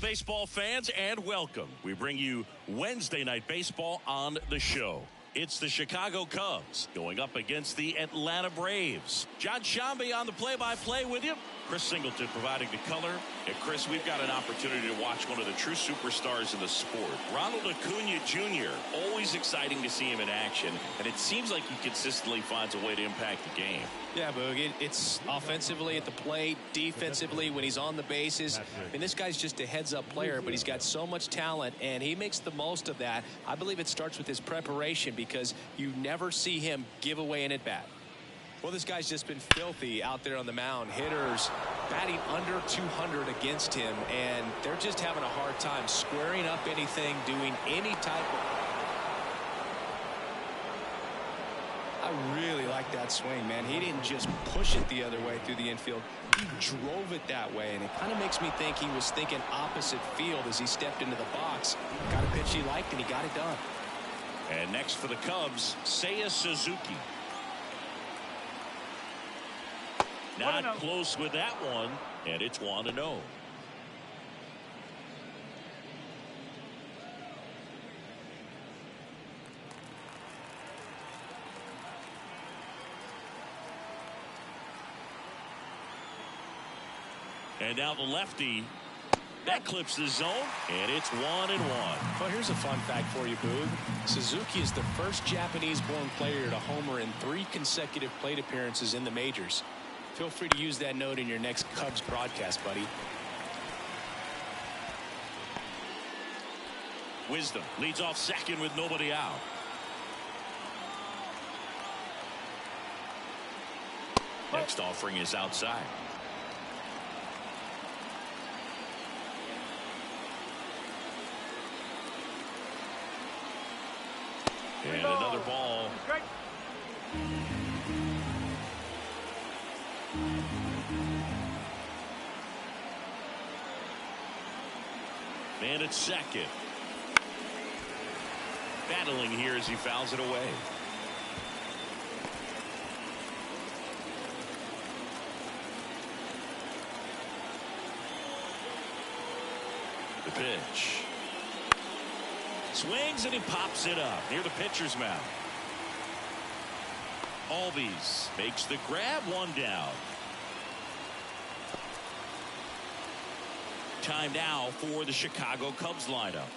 baseball fans, and welcome. We bring you Wednesday Night Baseball on the show. It's the Chicago Cubs going up against the Atlanta Braves. John Shambi on the play-by-play with you. Chris Singleton providing the color. And Chris, we've got an opportunity to watch one of the true superstars in the sport. Ronald Acuna Jr. Always exciting to see him in action. And it seems like he consistently finds a way to impact the game. Yeah, Boog, it's offensively at the plate, defensively when he's on the bases. I mean, this guy's just a heads-up player, but he's got so much talent, and he makes the most of that. I believe it starts with his preparation because you never see him give away an at-bat. Well, this guy's just been filthy out there on the mound. Hitters batting under 200 against him, and they're just having a hard time squaring up anything, doing any type of... I really like that swing, man. He didn't just push it the other way through the infield. He drove it that way, and it kind of makes me think he was thinking opposite field as he stepped into the box. Got a pitch he liked, and he got it done. And next for the Cubs, Seiya Suzuki. Not close with that one, and it's 1-0. And now the lefty. That clips the zone, and it's 1-1. Well, here's a fun fact for you, Boog. Suzuki is the first Japanese-born player to homer in 3 consecutive plate appearances in the majors. Feel free to use that note in your next Cubs broadcast, buddy. Wisdom leads off second with nobody out. Next offering is outside. And another ball. Man at second. Battling here as he fouls it away. The pitch. Swings and he pops it up near the pitcher's mound. Albies makes the grab, 1 down. Time now for the Chicago Cubs lineup.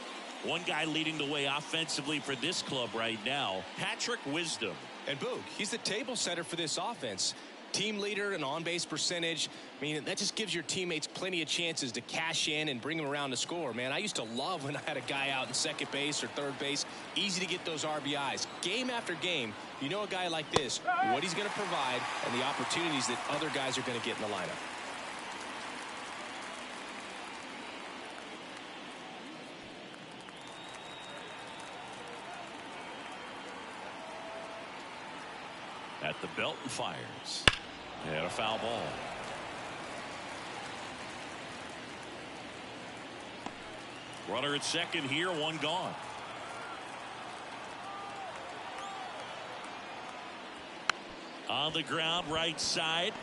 One guy leading the way offensively for this club right now, Patrick Wisdom. And Boog, he's the table setter for this offense. Team leader and on-base percentage. I mean, that just gives your teammates plenty of chances to cash in and bring them around to score. Man, I used to love when I had a guy out in second base or third base. Easy to get those RBIs. Game after game, you know a guy like this, what he's going to provide and the opportunities that other guys are going to get in the lineup. At the belt and fires. And a foul ball. Runner at second here, 1 gone. On the ground, right side.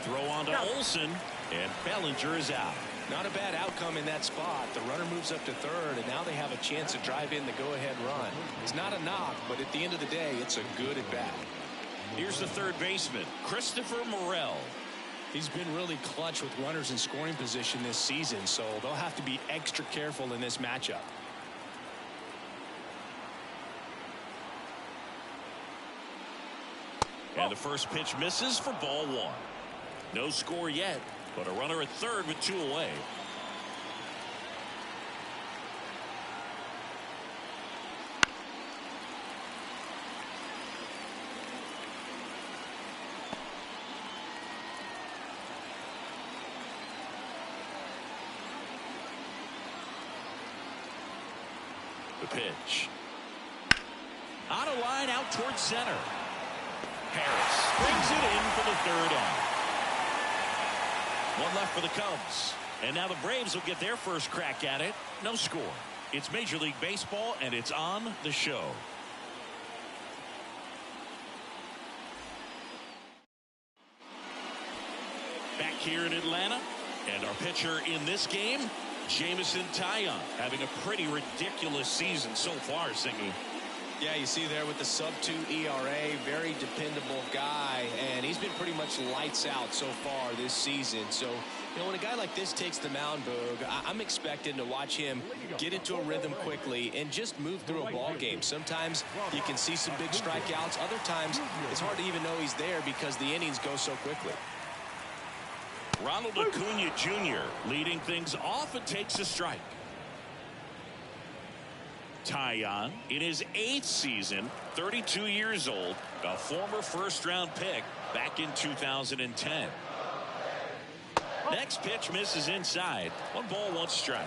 Throw on to Olsen, and Bellinger is out. Not a bad outcome in that spot. The runner moves up to third, and now they have a chance to drive in the go-ahead run. It's not a knock, but at the end of the day, it's a good at-bat. Here's the third baseman, Christopher Morel. He's been really clutch with runners in scoring position this season, so they'll have to be extra careful in this matchup. And the first pitch misses for ball 1. No score yet, but a runner at third with 2 away. The pitch. On a line out towards center. Harris brings it in for the 3rd out. 1 left for the Cubs. And now the Braves will get their first crack at it. No score. It's Major League Baseball, and it's on the show. Back here in Atlanta, And our pitcher in this game, Jameson Taillon, having a pretty ridiculous season so far, Singy. Yeah, you see there with the sub-2 ERA, very dependable guy, and he's been pretty much lights out so far this season. So, you know, when a guy like this takes the mound, Boog, I'm expecting to watch him get into a rhythm quickly and just move through a ball game. Sometimes you can see some big strikeouts. Other times it's hard to even know he's there because the innings go so quickly. Ronald Acuna Jr. leading things off and takes a strike. Taillon in his 8th season, 32 years old, a former first-round pick back in 2010. Next pitch misses inside. 1 ball, 1 strike.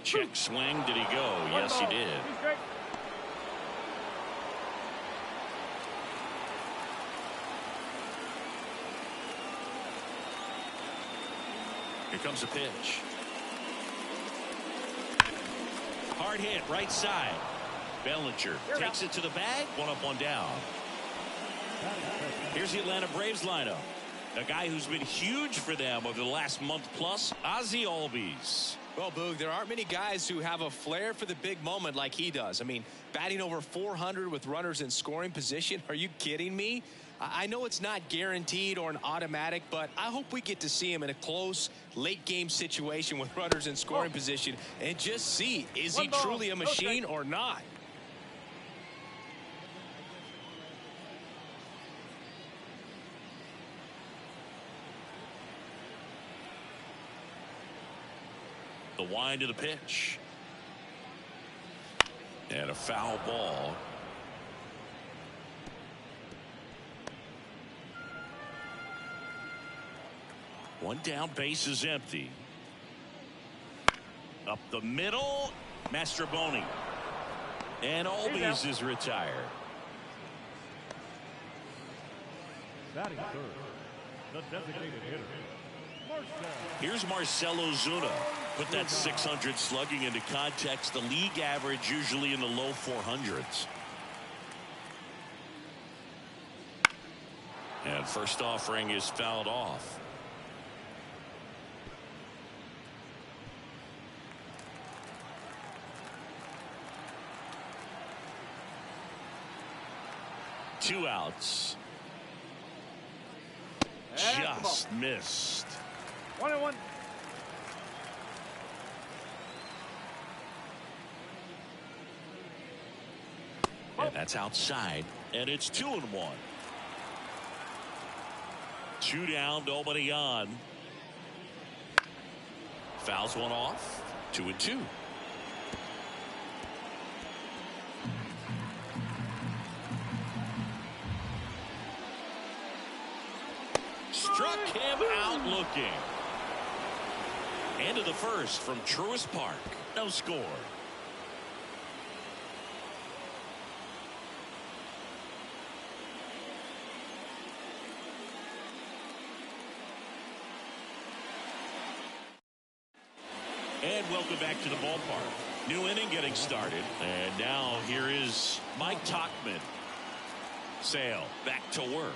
Check swing. Did he go? Yes, he did. Here comes a pitch. Hard hit, right side. Bellinger takes it to the bag. 1 up, 1 down. Here's the Atlanta Braves lineup. A guy who's been huge for them over the last month plus, Ozzie Albies. Well, Boog, there aren't many guys who have a flair for the big moment like he does. I mean, batting over 400 with runners in scoring position. Are you kidding me? I know it's not guaranteed or an automatic, but I hope we get to see him in a close late game situation with runners in scoring position and just see, is he truly a machine or not? The wind of the pitch. And a foul ball. One down, base is empty. Up the middle, Mastroboni. And Albies is retired. Batting third, the designated hitter, Here's Marcell Ozuna. Put that 600 slugging into context. The league average usually in the low 400s. And first offering is fouled off. Two outs. Just missed. 1-1. And that's outside. And it's 2-1. 2 down, nobody on. Fouls one off. 2-2. Struck him out looking. End of the first from Truist Park. No score. And welcome back to the ballpark. New inning getting started. And now here is Mike Tauchman. Sale back to work.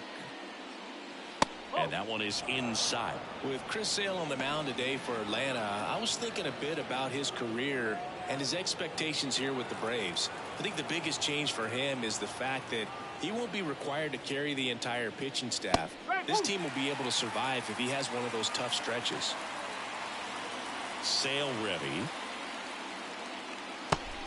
And that one is inside. With Chris Sale on the mound today for Atlanta, I was thinking a bit about his career and his expectations here with the Braves. I think the biggest change for him is the fact that he won't be required to carry the entire pitching staff. This team will be able to survive if he has one of those tough stretches. Sale ready.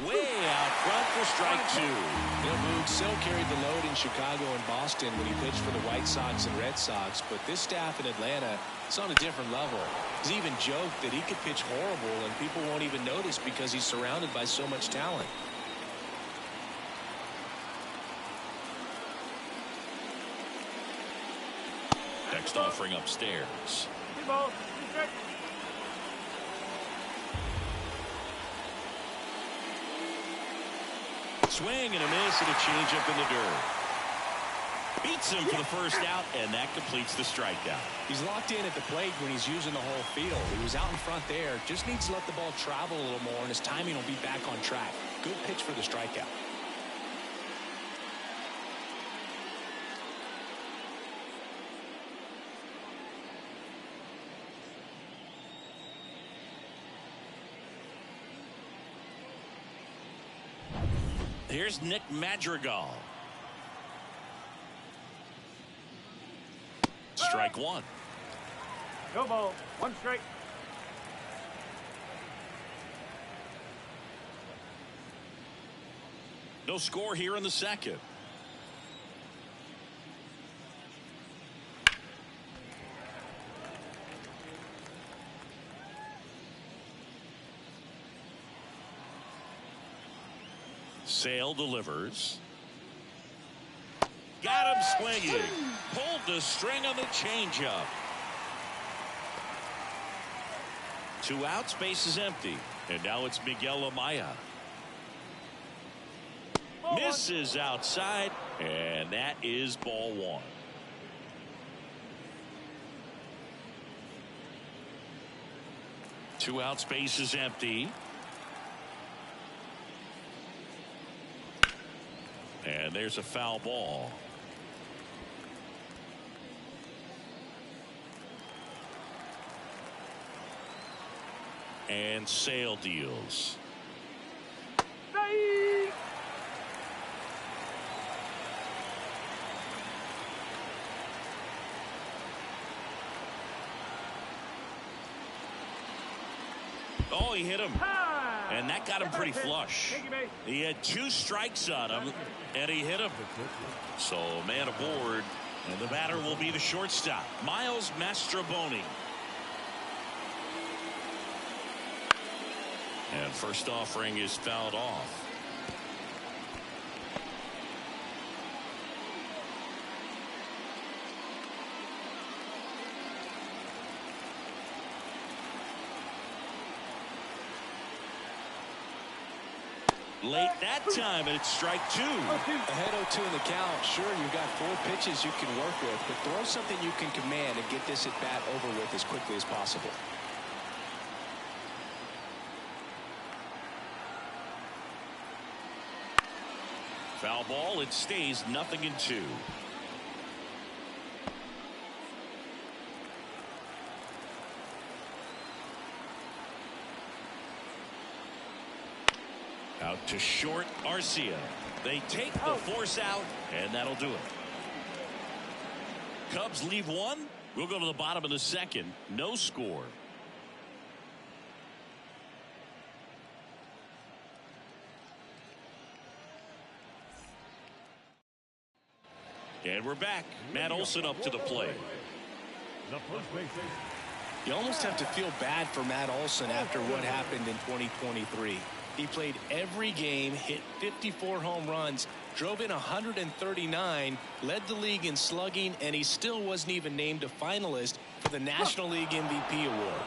Way out front for strike 2. You know, Boog, Sale carried the load in Chicago and Boston when he pitched for the White Sox and Red Sox, but this staff in Atlanta is on a different level. He's even joked that he could pitch horrible and people won't even notice because he's surrounded by so much talent. Next offering upstairs. Swing and a miss and a changeup in the dirt. Beats him for the first out, and that completes the strikeout. He's locked in at the plate when he's using the whole field. He was out in front there. Just needs to let the ball travel a little more, and his timing will be back on track. Good pitch for the strikeout. Here's Nick Madrigal. Strike one. Go ball. One strike. No score here in the second. Sale delivers. Got him swinging. Pulled the string on the changeup. 2 outs, base is empty. And now it's Miguel Amaya. Misses outside, and that is ball one. Two outs, base is empty. And there's a foul ball. And Sale deals. Oh, he hit him. And that got him pretty flush. He had 2 strikes on him, and he hit him. So, man aboard, and the batter will be the shortstop, Miles Mastrobuoni. And first offering is fouled off. Late that time, and it's strike 2. Ahead 0-2 in the count. Sure, you've got 4 pitches you can work with, but throw something you can command and get this at bat over with as quickly as possible. Foul ball. It stays 0-2. Out to short, Arcia. They take the force out, and that'll do it. Cubs leave 1. We'll go to the bottom of the second. No score. And we're back. Matt Olson up to the plate. The first base. You almost have to feel bad for Matt Olson after what happened in 2023. He played every game, hit 54 home runs, drove in 139, led the league in slugging, and he still wasn't even named a finalist for the National League MVP award.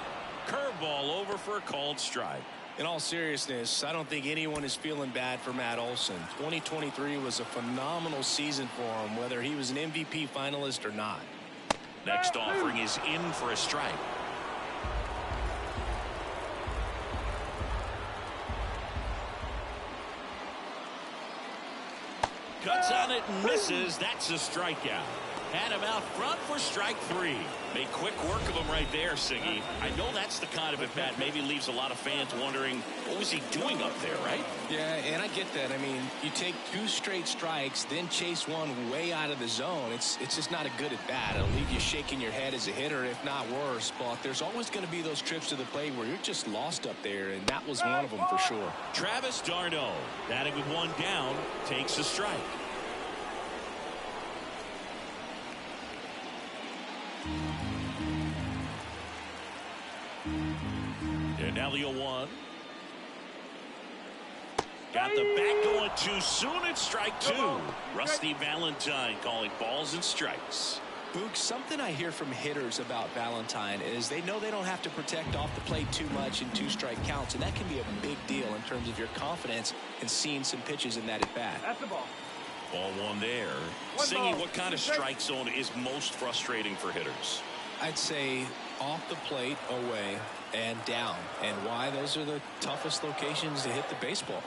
Curveball over for a called strike. In all seriousness, I don't think anyone is feeling bad for Matt Olson. 2023 was a phenomenal season for him, whether he was an MVP finalist or not. Next offering is in for a strike. Cuts on it and misses. That's a strikeout. Had him out front for strike 3. Made quick work of him right there, Siggy. I know that's the kind of at-bat maybe leaves a lot of fans wondering, what was he doing up there, right? Yeah, and I get that. I mean, you take 2 straight strikes, then chase one way out of the zone. It's just not a good at-bat. It'll leave you shaking your head as a hitter, if not worse. But there's always going to be those trips to the plate where you're just lost up there, and that was one of them for sure. Travis d'Arnaud, batting with 1 down, takes a strike. And now the 0-1. Got the bat going too soon. It's strike 2. Rusty Valentine calling balls and strikes. Boog, something I hear from hitters about Valentine is they know they don't have to protect off the plate too much in 2-strike counts, and that can be a big deal in terms of your confidence in seeing some pitches in that at bat. That's the ball. Ball 1 there. Singy, what kind of strike zone is most frustrating for hitters? I'd say off the plate, away, and down. And why? Those are the toughest locations to hit the baseball.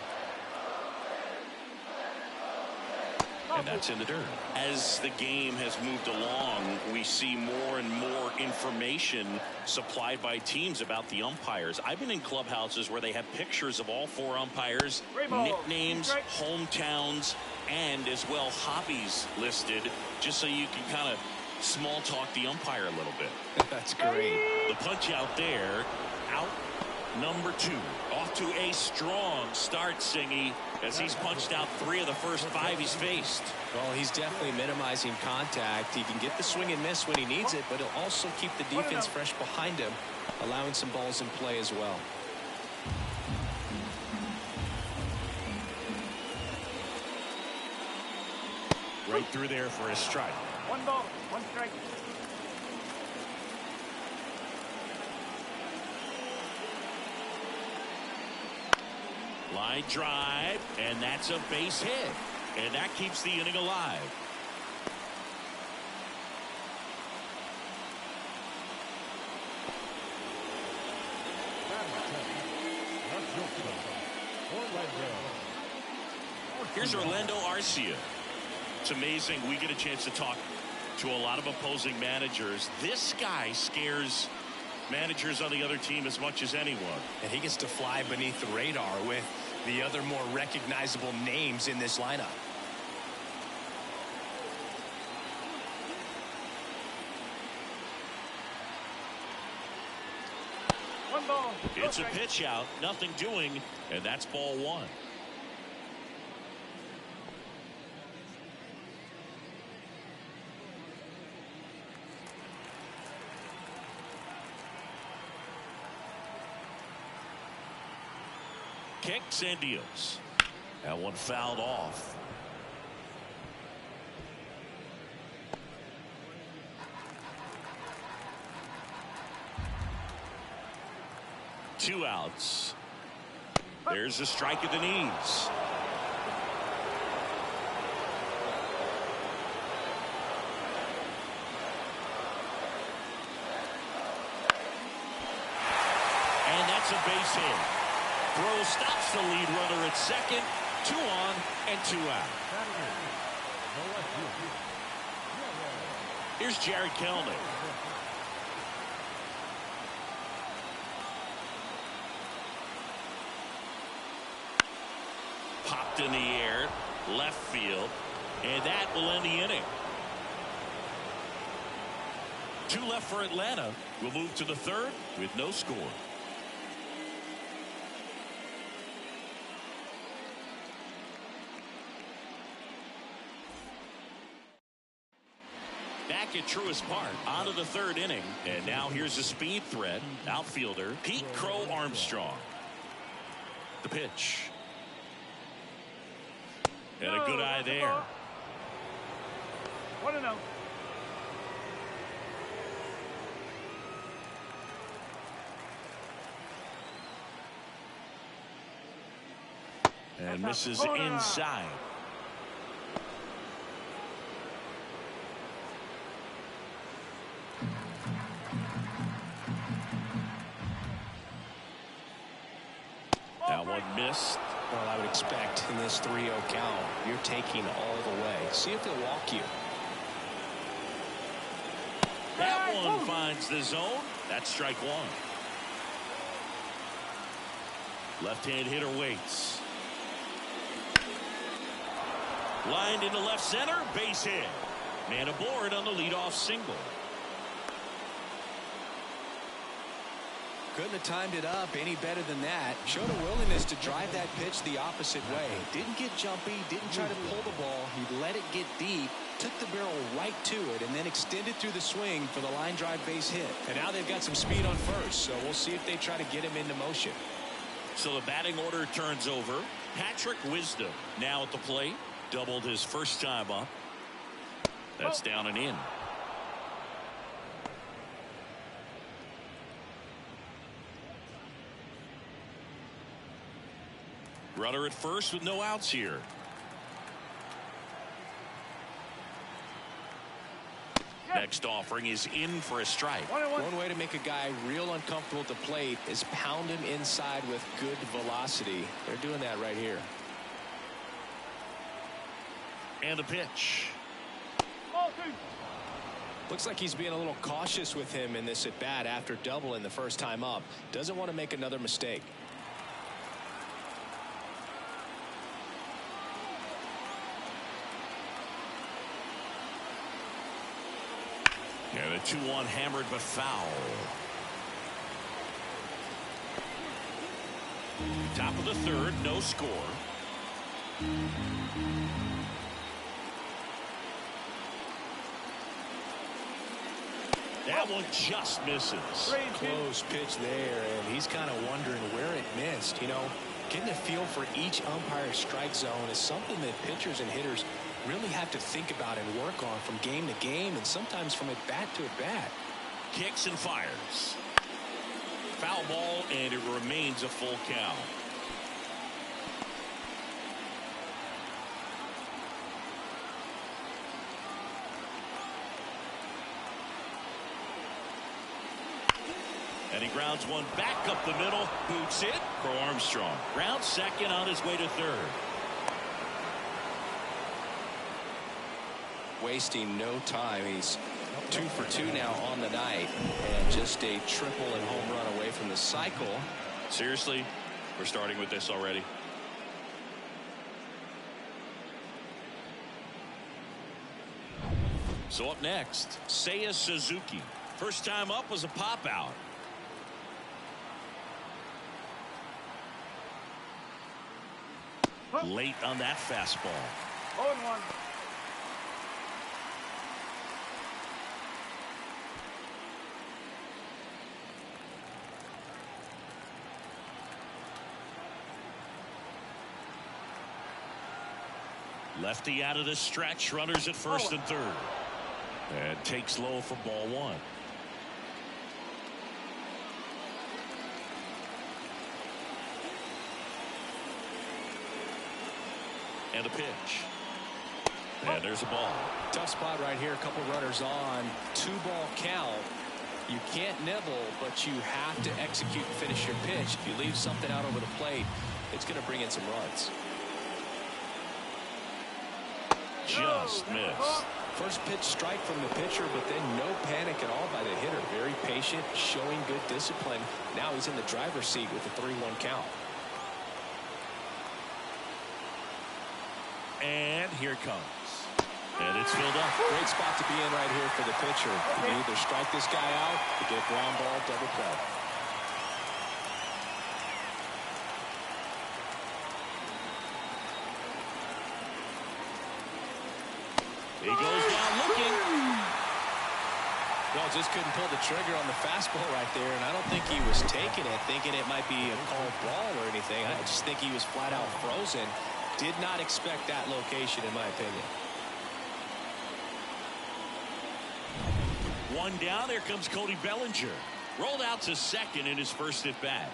And that's in the dirt. As the game has moved along, we see more and more information supplied by teams about the umpires. I've been in clubhouses where they have pictures of all 4 umpires, nicknames, hometowns, and as well hobbies listed, just so you can kind of small talk the umpire a little bit. That's great. The punch out there, out number 2. Off to a strong start, Singy, as he's punched out 3 of the first 5 he's faced. Well, he's definitely minimizing contact. He can get the swing and miss when he needs it, but he'll also keep the defense fresh behind him, allowing some balls in play as well. Right through there for a strike. 1 ball, 1 strike. Line drive, and that's a base hit. And that keeps the inning alive. Here's Orlando Arcia. It's amazing we get a chance to talk to a lot of opposing managers. This guy scares managers on the other team as much as anyone. And he gets to fly beneath the radar with the other more recognizable names in this lineup. It's a pitch out, nothing doing, and that's ball 1. Kicks and deals. That one fouled off. Two outs. There's a strike at the knees. And that's a base hit. Throw stops the lead runner at second. 2 on and 2 out. Here's Jared Kelnick. Popped in the air, left field, and that will end the inning. 2 left for Atlanta. We'll move to the 3rd with no score. Back at Truist Park, on to the 3rd inning, and now here's a speed threat, outfielder Pete Crow Armstrong. The pitch. And a good eye there. 1-0. And misses inside. That one missed. Well, I would expect in this 3-0 count, you're taking all the way. See if they'll walk you. That one finds the zone. That's strike 1. Left-hand hitter waits. Lined into left center, base hit. Man aboard on the leadoff single. Couldn't have timed it up any better than that. Showed a willingness to drive that pitch the opposite way. Didn't get jumpy, didn't try to pull the ball. He let it get deep, took the barrel right to it, and then extended through the swing for the line drive base hit. And now they've got some speed on first, so we'll see if they try to get him into motion. So the batting order turns over. Patrick Wisdom now at the plate. Doubled his first time up. That's down and in. Runner at first with no outs here. Next offering is in for a strike. One way to make a guy real uncomfortable at the plate is pound him inside with good velocity. They're doing that right here. And a pitch. Ball 2. Looks like he's being a little cautious with him in this at bat after doubling the first time up. Doesn't want to make another mistake. And a 2-1 hammered but foul. Top of the third, no score. That one just misses. Close pitch there, and he's kind of wondering where it missed. You know, getting a feel for each umpire's strike zone is something that pitchers and hitters really have to think about and work on from game to game, and sometimes from at bat to at bat. Kicks and fires. Foul ball, and it remains a full count. And he grounds one back up the middle. Boots it for Armstrong. Ground second on his way to third. Wasting no time. He's 2 for 2 now on the night, and just a triple and home run away from the cycle. Seriously, we're starting with this already. So up next, Seiya Suzuki. First time up was a pop out. Late on that fastball. 0-1. Lefty out of the stretch. Runners at first and third. And takes low for ball 1. And a pitch. And there's a ball. Tough spot right here. A couple runners on. 2-ball count. You can't nibble, but you have to execute and finish your pitch. If you leave something out over the plate, it's going to bring in some runs. Just missed. First pitch strike from the pitcher, but then no panic at all by the hitter. Very patient, showing good discipline. Now he's in the driver's seat with a 3-1 count. And here it comes. And it's filled up. Great spot to be in right here for the pitcher. You can either strike this guy out or get ground ball, double play. He goes down looking. Well, just couldn't pull the trigger on the fastball right there, and I don't think he was taking it, thinking it might be a called ball or anything. I just think he was flat out frozen. Did not expect that location, in my opinion. One down. There comes Cody Bellinger. Rolled out to second in his first at bat.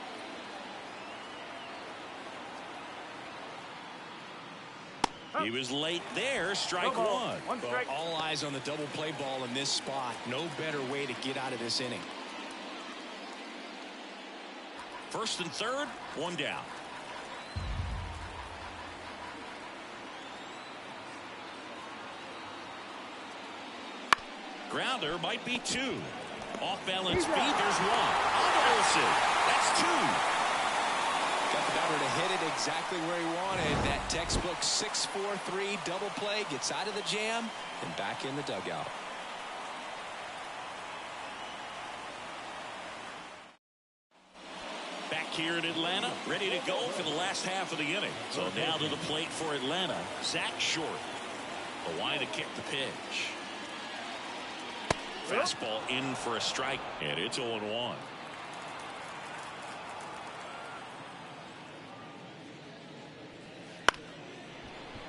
He was late there. Strike 1. One strike. Well, all eyes on the double play ball in this spot. No better way to get out of this inning. First and third. One down. Grounder might be 2. Off balance feet. There's 1. On Olsen. That's 2. Got the batter to hit it exactly where he wanted. That textbook 6-4-3 double play, gets out of the jam and back in the dugout. Back here in Atlanta, ready to go for the last half of the inning. So now to the plate for Atlanta, Zach Short. Hawaiian to kick the pitch. Fastball in for a strike, and it's 0-1.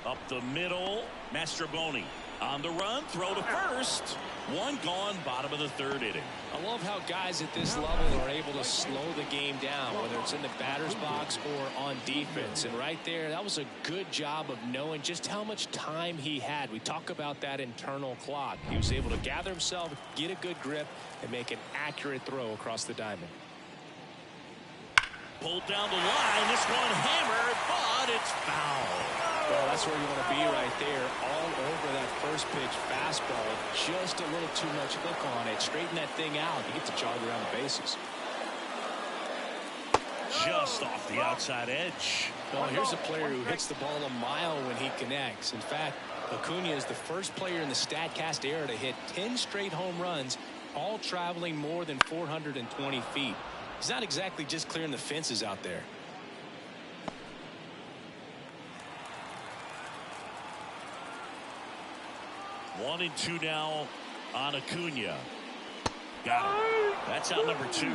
Up the middle, Mastroboni on the run, throw to first. One gone, bottom of the third inning. I love how guys at this level are able to slow the game down, whether it's in the batter's box or on defense. And right there, that was a good job of knowing just how much time he had. We talk about that internal clock. He was able to gather himself, get a good grip, and make an accurate throw across the diamond. Pulled down the line, this one hammered, but it's foul. Well, that's where you want to be right there. All over that first pitch fastball. Just a little too much hook on it. Straighten that thing out. You get to jog around the bases. Just off the outside edge. Well, here's a player who hits the ball a mile when he connects. In fact, Acuna is the first player in the StatCast era to hit 10 straight home runs, all traveling more than 420 feet. He's not exactly just clearing the fences out there. 1-2 now on Acuna. Got him. That's out number 2.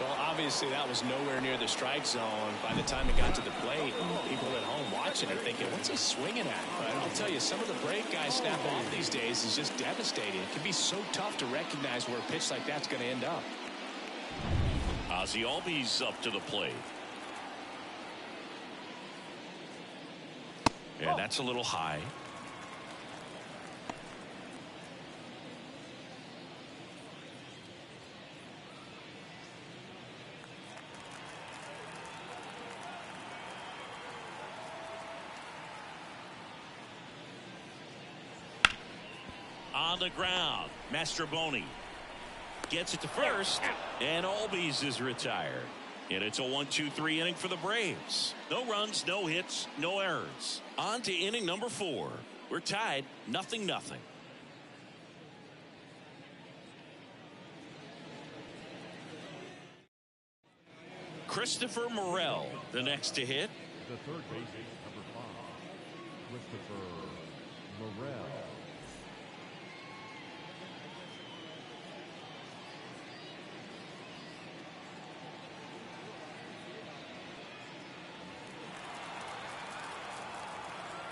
Well, obviously that was nowhere near the strike zone by the time it got to the plate. People at home watching it thinking, what's he swinging at? But I'll tell you, some of the break guys snap off these days is just devastating. It can be so tough to recognize where a pitch like that's going to end up. Ozzie Albies up to the plate. And that's a little high. On the ground, Mastroboni gets it to first, and Albies is retired. And it's a 1-2-3 inning for the Braves. No runs, no hits, no errors. On to inning number 4. We're tied 0-0. Christopher Morel, the next to hit. The third baseman, number 5, Christopher Morel.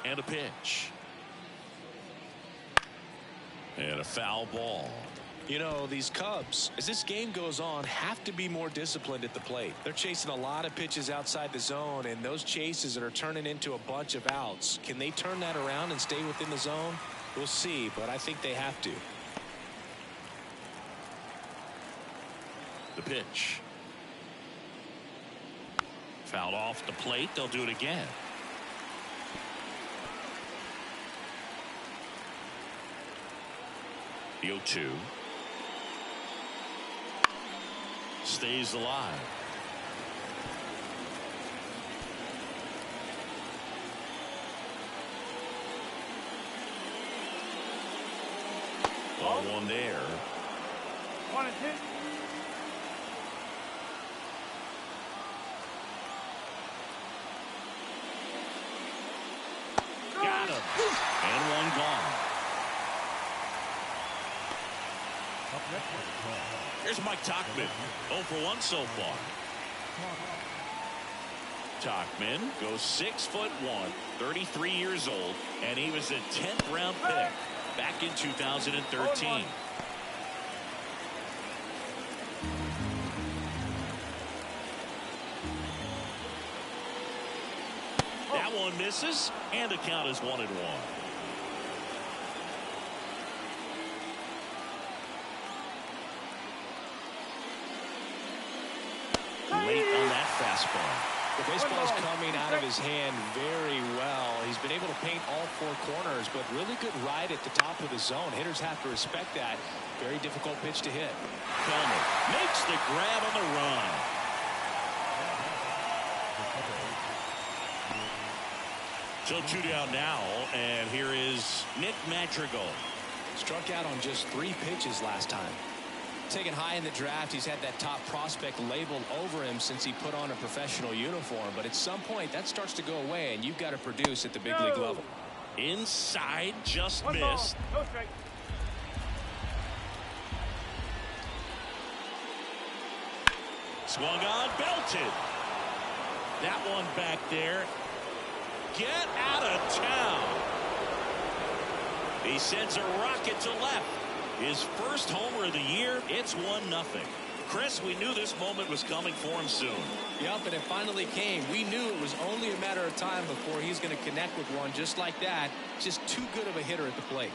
And a pitch. And a foul ball. You know, these Cubs, as this game goes on, have to be more disciplined at the plate. They're chasing a lot of pitches outside the zone, and those chases that are turning into a bunch of outs. Can they turn that around and stay within the zone? We'll see, but I think they have to. The pitch. Fouled off the plate. They'll do it again. The 0-2. Stays alive. Ball one there. 1-2. Got him. And one gone. Here's Mike Tauchman. 0 for 1 so far. Tauchman goes 6'1", 33 years old, and he was a 10th round pick back in 2013. That one misses, and the count is 1-1. Late on that fastball. The baseball's coming out of his hand very well. He's been able to paint all 4 corners, but really good ride at the top of the zone. Hitters have to respect that. Very difficult pitch to hit. Coleman makes the grab on the run. So 2 down now, and here is Nick Madrigal. Struck out on just 3 pitches last time. Taken high in the draft, he's had that top prospect labeled over him since he put on a professional uniform. But at some point, that starts to go away, and you've got to produce at the big league level. Inside, just One missed. ball. Go straight. Swung on, belted. That one back there. Get out of town. He sends a rocket to left. His first homer of the year. It's 1-0. Chris, we knew this moment was coming for him soon. Yep, and it finally came. We knew it was only a matter of time before he's going to connect with one just like that. Just too good of a hitter at the plate.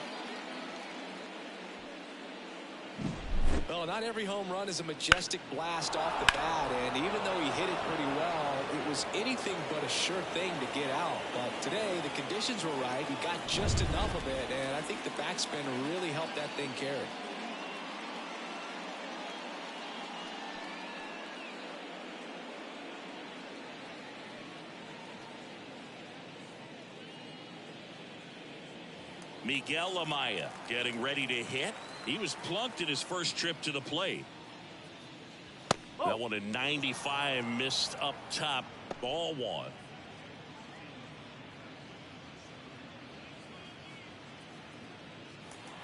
Well, not every home run is a majestic blast off the bat, and even though he hit it pretty well, it was anything but a sure thing to get out. But today, the conditions were right. He got just enough of it, and I think the backspin really helped that thing carry. Miguel Amaya getting ready to hit. He was plunked in his first trip to the plate. That one at 95, missed up top, ball one.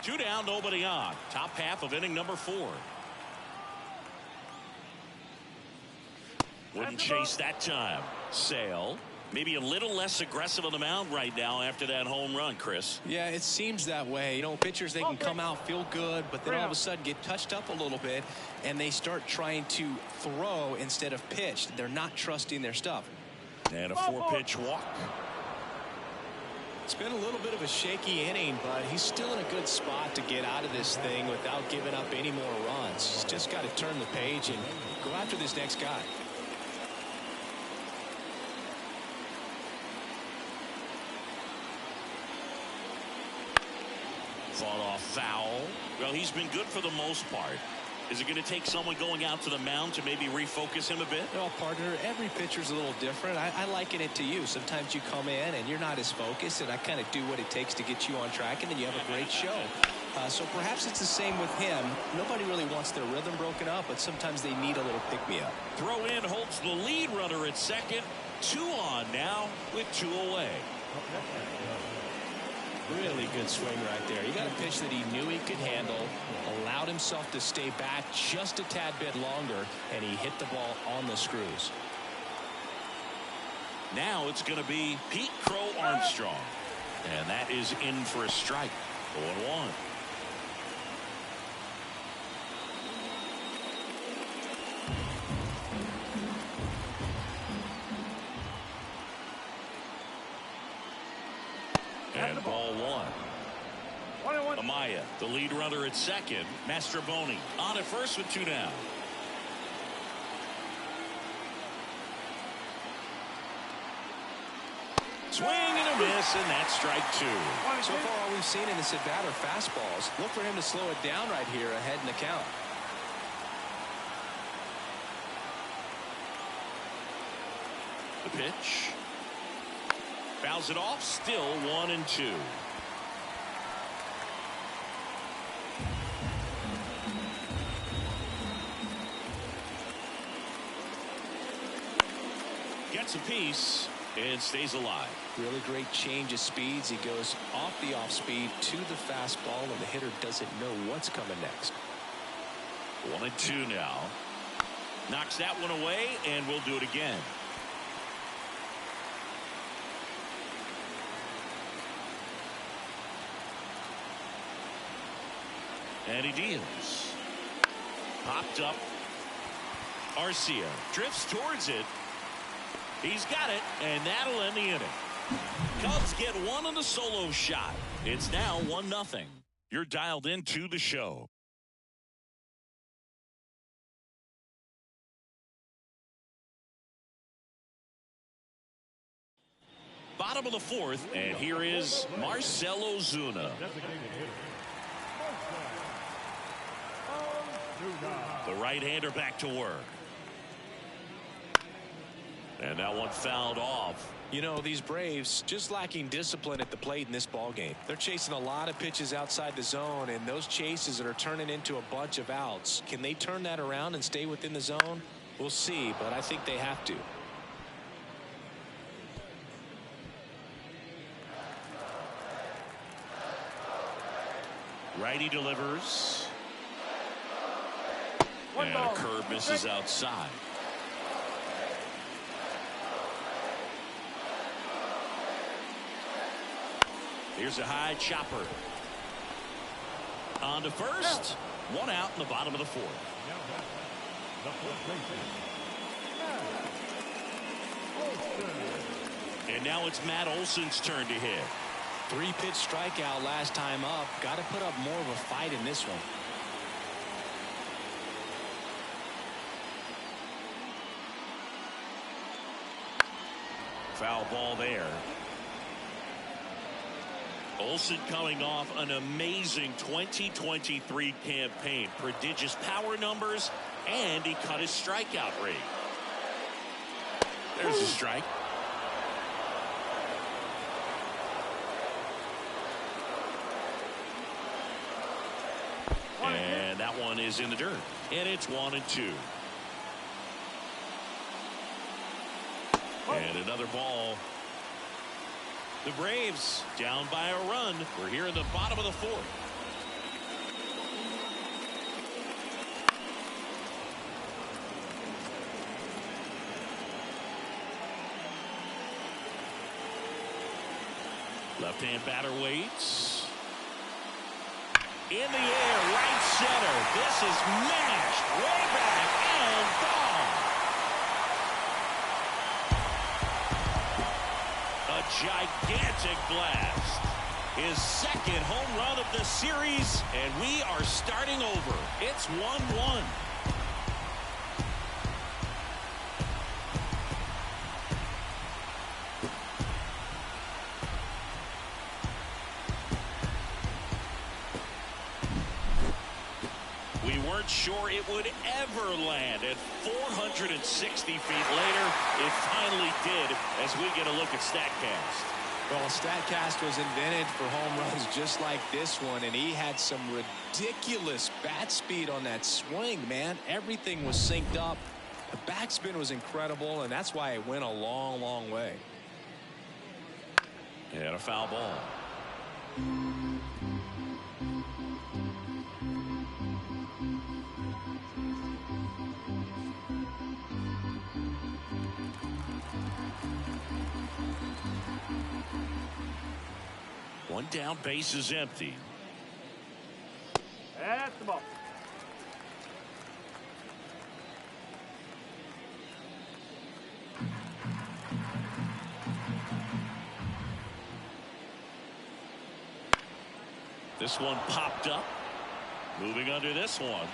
Two down, nobody on. Top half of inning number 4. Wouldn't chase that time. Sale. Maybe a little less aggressive on the mound right now after that home run, Chris. Yeah, it seems that way. You know, pitchers, they can come out, feel good, but then all of a sudden get touched up a little bit, and they start trying to throw instead of pitch. They're not trusting their stuff. And a 4-pitch walk. It's been a little bit of a shaky inning, but he's still in a good spot to get out of this thing without giving up any more runs. He's just got to turn the page and go after this next guy. Fought off foul. Well, he's been good for the most part. Is it going to take someone going out to the mound to maybe refocus him a bit? Well, partner, every pitcher's a little different. I liken it to you. Sometimes you come in and you're not as focused, and I kind of do what it takes to get you on track, and then you have a great show. So perhaps it's the same with him. Nobody really wants their rhythm broken up, but sometimes they need a little pick-me-up. Throw in holds the lead runner at second. 2 on now with 2 away. Really good swing right there. He got a pitch that he knew he could handle, allowed himself to stay back just a tad bit longer, and he hit the ball on the screws. Now it's going to be Pete Crow Armstrong. And that is in for a strike. 0-1. And ball 1. Amaya, the lead runner at second. Mastroboni on at first with 2 down. Swing and a miss, and that's strike 2. So far, all we've seen in this at-bat are fastballs. Look for him to slow it down right here ahead in the count. The pitch. Fouls it off, still 1-2. Gets a piece and stays alive. Really great change of speeds. He goes off the off speed to the fastball, and the hitter doesn't know what's coming next. 1-2 now. Knocks that one away, and we'll do it again. And he deals. Popped up. Arcia drifts towards it. He's got it, and that'll end the inning. Cubs get one on the solo shot. It's now 1-0. You're dialed into the show. Bottom of the 4th, and here is Marcell Ozuna. The right-hander back to work. And that one fouled off. You know, these Braves just lacking discipline at the plate in this ballgame. They're chasing a lot of pitches outside the zone, and those chases are turning into a bunch of outs. Can they turn that around and stay within the zone? We'll see, but I think they have to. Righty delivers. And a curve misses outside. Here's a high chopper. On to first. 1 out in the bottom of the 4th. And now it's Matt Olson's turn to hit. 3-pitch strikeout last time up. Got to put up more of a fight in this one. Foul ball there. Olsen coming off an amazing 2023 campaign. Prodigious power numbers, and he cut his strikeout rate. There's a strike. And that one is in the dirt. And it's 1-2. And another ball. The Braves down by a run. We're here in the bottom of the fourth. Left-hand batter waits. In the air, right center. This is mashed way back and gone. A gigantic blast. His second home run of the series, and we are starting over. It's 1-1. We weren't sure it would ever land, and 460 feet later, it finally did, as we get a look at StatCast. Well, StatCast was invented for home runs just like this one, and he had some ridiculous bat speed on that swing, man. Everything was synced up. The backspin was incredible, and that's why it went a long, long way. And a foul ball. One down, base is empty. That's the ball. This one popped up. Moving under this one.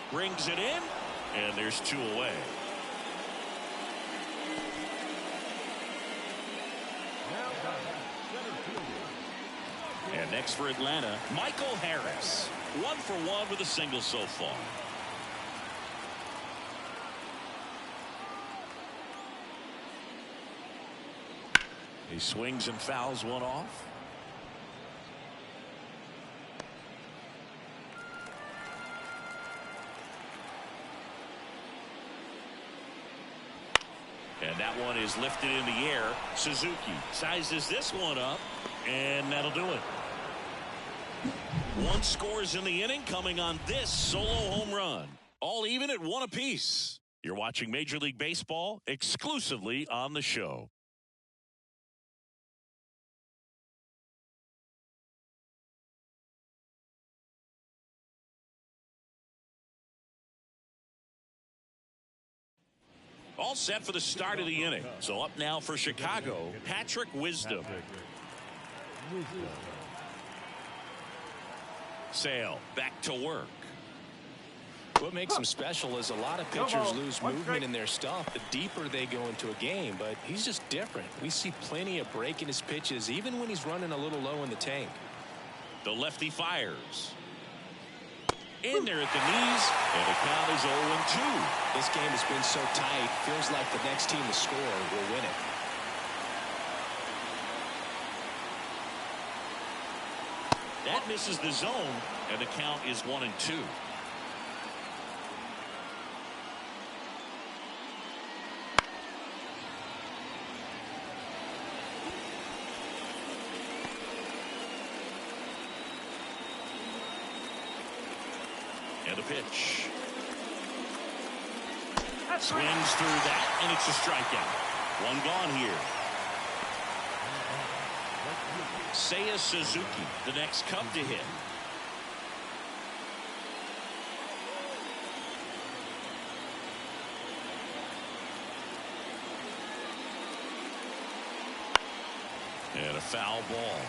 Brings it in, and there's two away. And next for Atlanta, Michael Harris. 1 for 1 with a single so far. He swings and fouls one off. And that one is lifted in the air. Suzuki sizes this one up, and that'll do it. One scores in the inning, coming on this solo home run. All even at 1 apiece. You're watching Major League Baseball exclusively on the show. All set for the start of the inning. So up now for Chicago, Patrick Wisdom. Sale back to work. What makes him special is a lot of pitchers lose movement in their stuff the deeper they go into a game, but he's just different. We see plenty of break in his pitches, even when he's running a little low in the tank. The lefty fires. In there at the knees, and the count is 0-2. This game has been so tight, feels like the next team to score will win it. That misses the zone, and the count is 1-2. And a pitch. Swings through that, and it's a strikeout. One gone here. Seiya Suzuki, the next Cub to hit. And a foul ball.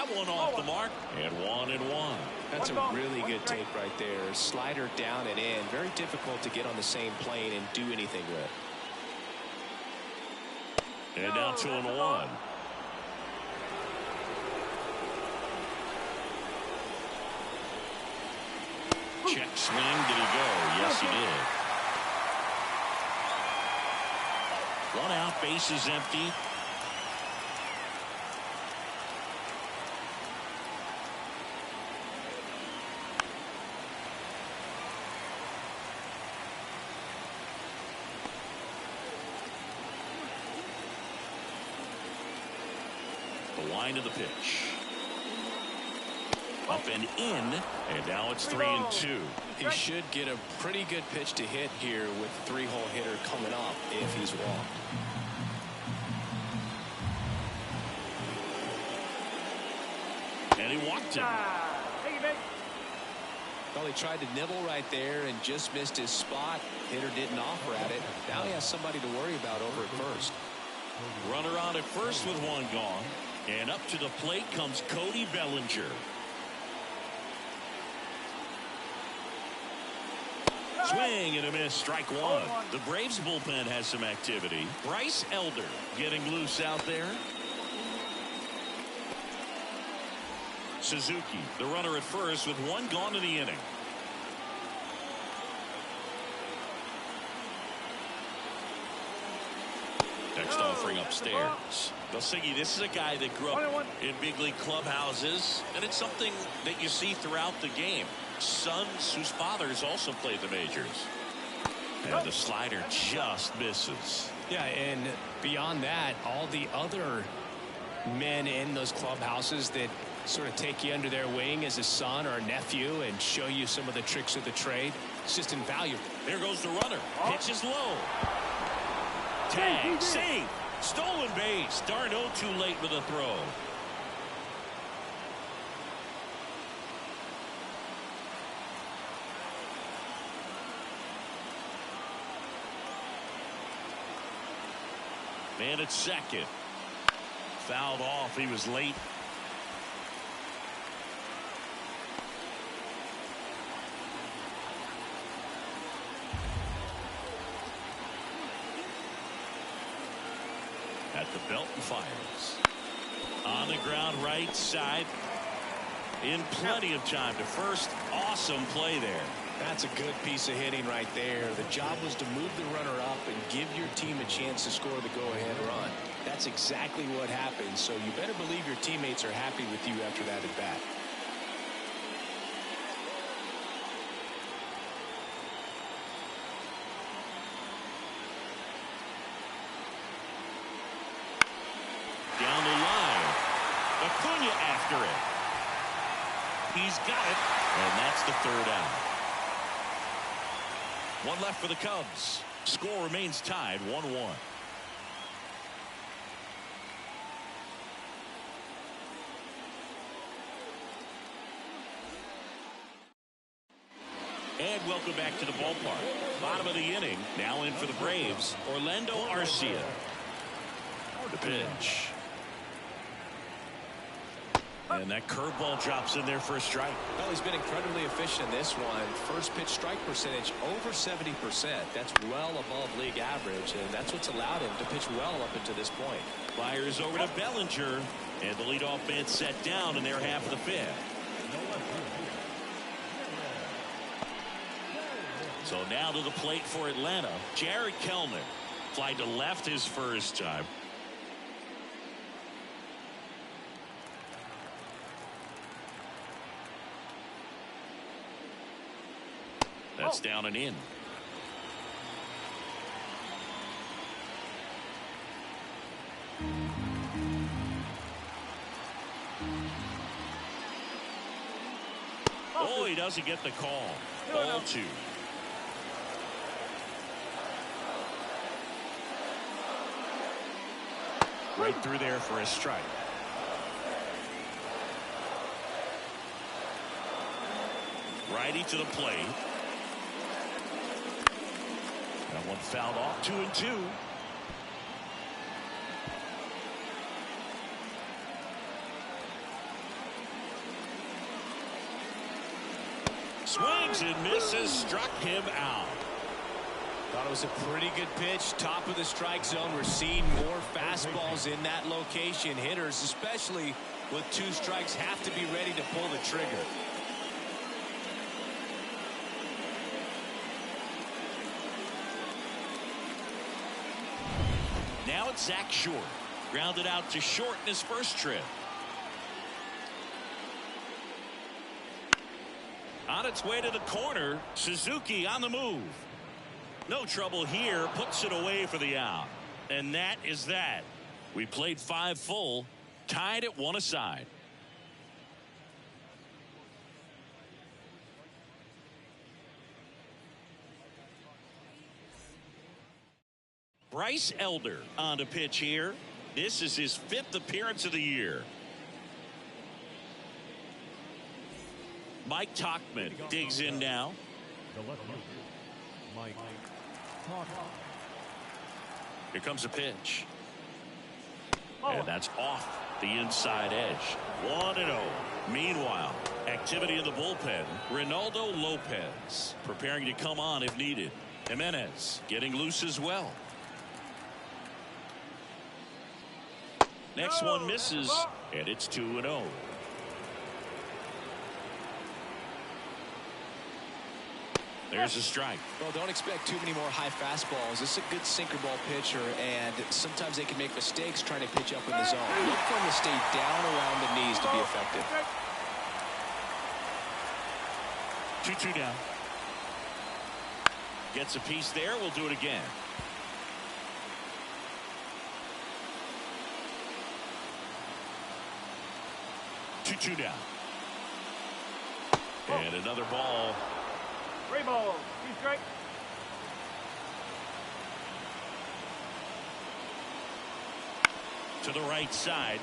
That one off the mark, and 1-1. That's a really good take right there. Slider down and in. Very difficult to get on the same plane and do anything with. And now 2-1. Check swing. Did he go? Yes, he did. One out, bases empty. The line of the pitch. Up and in, and now it's 3-2. He should get a pretty good pitch to hit here with three-hole hitter coming up if he's walked. And he walked him. Well, he tried to nibble right there and just missed his spot. Hitter didn't offer at it. Now he has somebody to worry about over at first. Runner on at first with one gone. And up to the plate comes Cody Bellinger. Swing and a miss, strike one. The Braves bullpen has some activity. Bryce Elder getting loose out there. Suzuki, the runner at first with one gone in the inning. Next offering upstairs. Siggy, this is a guy that grew up in big league clubhouses, and it's something that you see throughout the game. Sons whose fathers also played the majors. And the slider just misses. Yeah, and beyond that, all the other men in those clubhouses that sort of take you under their wing as a son or a nephew and show you some of the tricks of the trade, it's just invaluable. There goes the runner. Pitches low. Tag, save, stolen base. Darno too late with a throw. Man at second. Fouled off. He was late. At the belt and fires. On the ground right side. In plenty of time to first. Awesome play there. That's a good piece of hitting right there. The job was to move the runner up and give your team a chance to score the go-ahead run. That's exactly what happened, so you better believe your teammates are happy with you after that at bat. Down the line. Acuna after it. He's got it, and that's the third out. One left for the Cubs. Score remains tied 1-1. And welcome back to the ballpark. Bottom of the inning. Now in for the Braves. Orlando Arcia. The pitch. And that curveball drops in there for a strike. Well, he's been incredibly efficient in this one. First pitch strike percentage over 70%. That's well above league average, and that's what's allowed him to pitch well up until this point. Fires over to Bellinger, and the leadoff man set down in their half of the fifth. So now to the plate for Atlanta. Jared Kellner flied to left his first time. That's down and in. Oh, he doesn't get the call. Ball two. Right through there for a strike. Righty to the plate. That one fouled off. 2-2. swings and misses, struck him out. Thought it was a pretty good pitch. Top of the strike zone. We're seeing more fastballs in that location. Hitters, especially with 2 strikes, have to be ready to pull the trigger. Now it's Zach Short. Grounded out to short in his first trip. On its way to the corner, Suzuki on the move. No trouble here, puts it away for the out. And that is that. We played 5 full, tied at 1 aside. Bryce Elder on to pitch here. This is his 5th appearance of the year. Mike Tauchman digs in now. The left fielder, Mike Tauchman. Here comes a pitch. And that's off the inside edge. 1-0. Meanwhile, activity in the bullpen. Ronaldo Lopez preparing to come on if needed. Jimenez getting loose as well. Next one misses, and it's 2-0. There's a strike. Well, don't expect too many more high fastballs. This is a good sinker ball pitcher, and sometimes they can make mistakes trying to pitch up in the zone. Look for him to stay down around the knees to be effective. 2-2 down. Gets a piece there. We'll do it again. Two down. And another ball. 3 balls, 2 strikes. To the right side.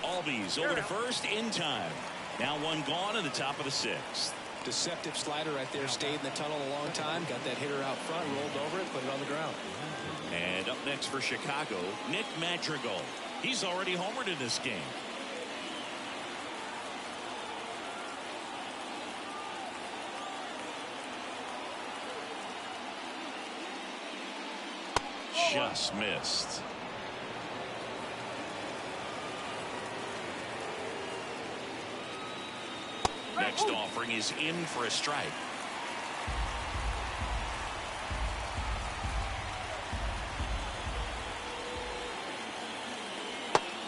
Albies over to first in time. Now 1 gone in the top of the 6th. Deceptive slider right there. Stayed in the tunnel a long time. Got that hitter out front. Rolled over it. Put it on the ground. And up next for Chicago, Nick Madrigal. He's already homered in this game. Just missed. Next offering is in for a strike.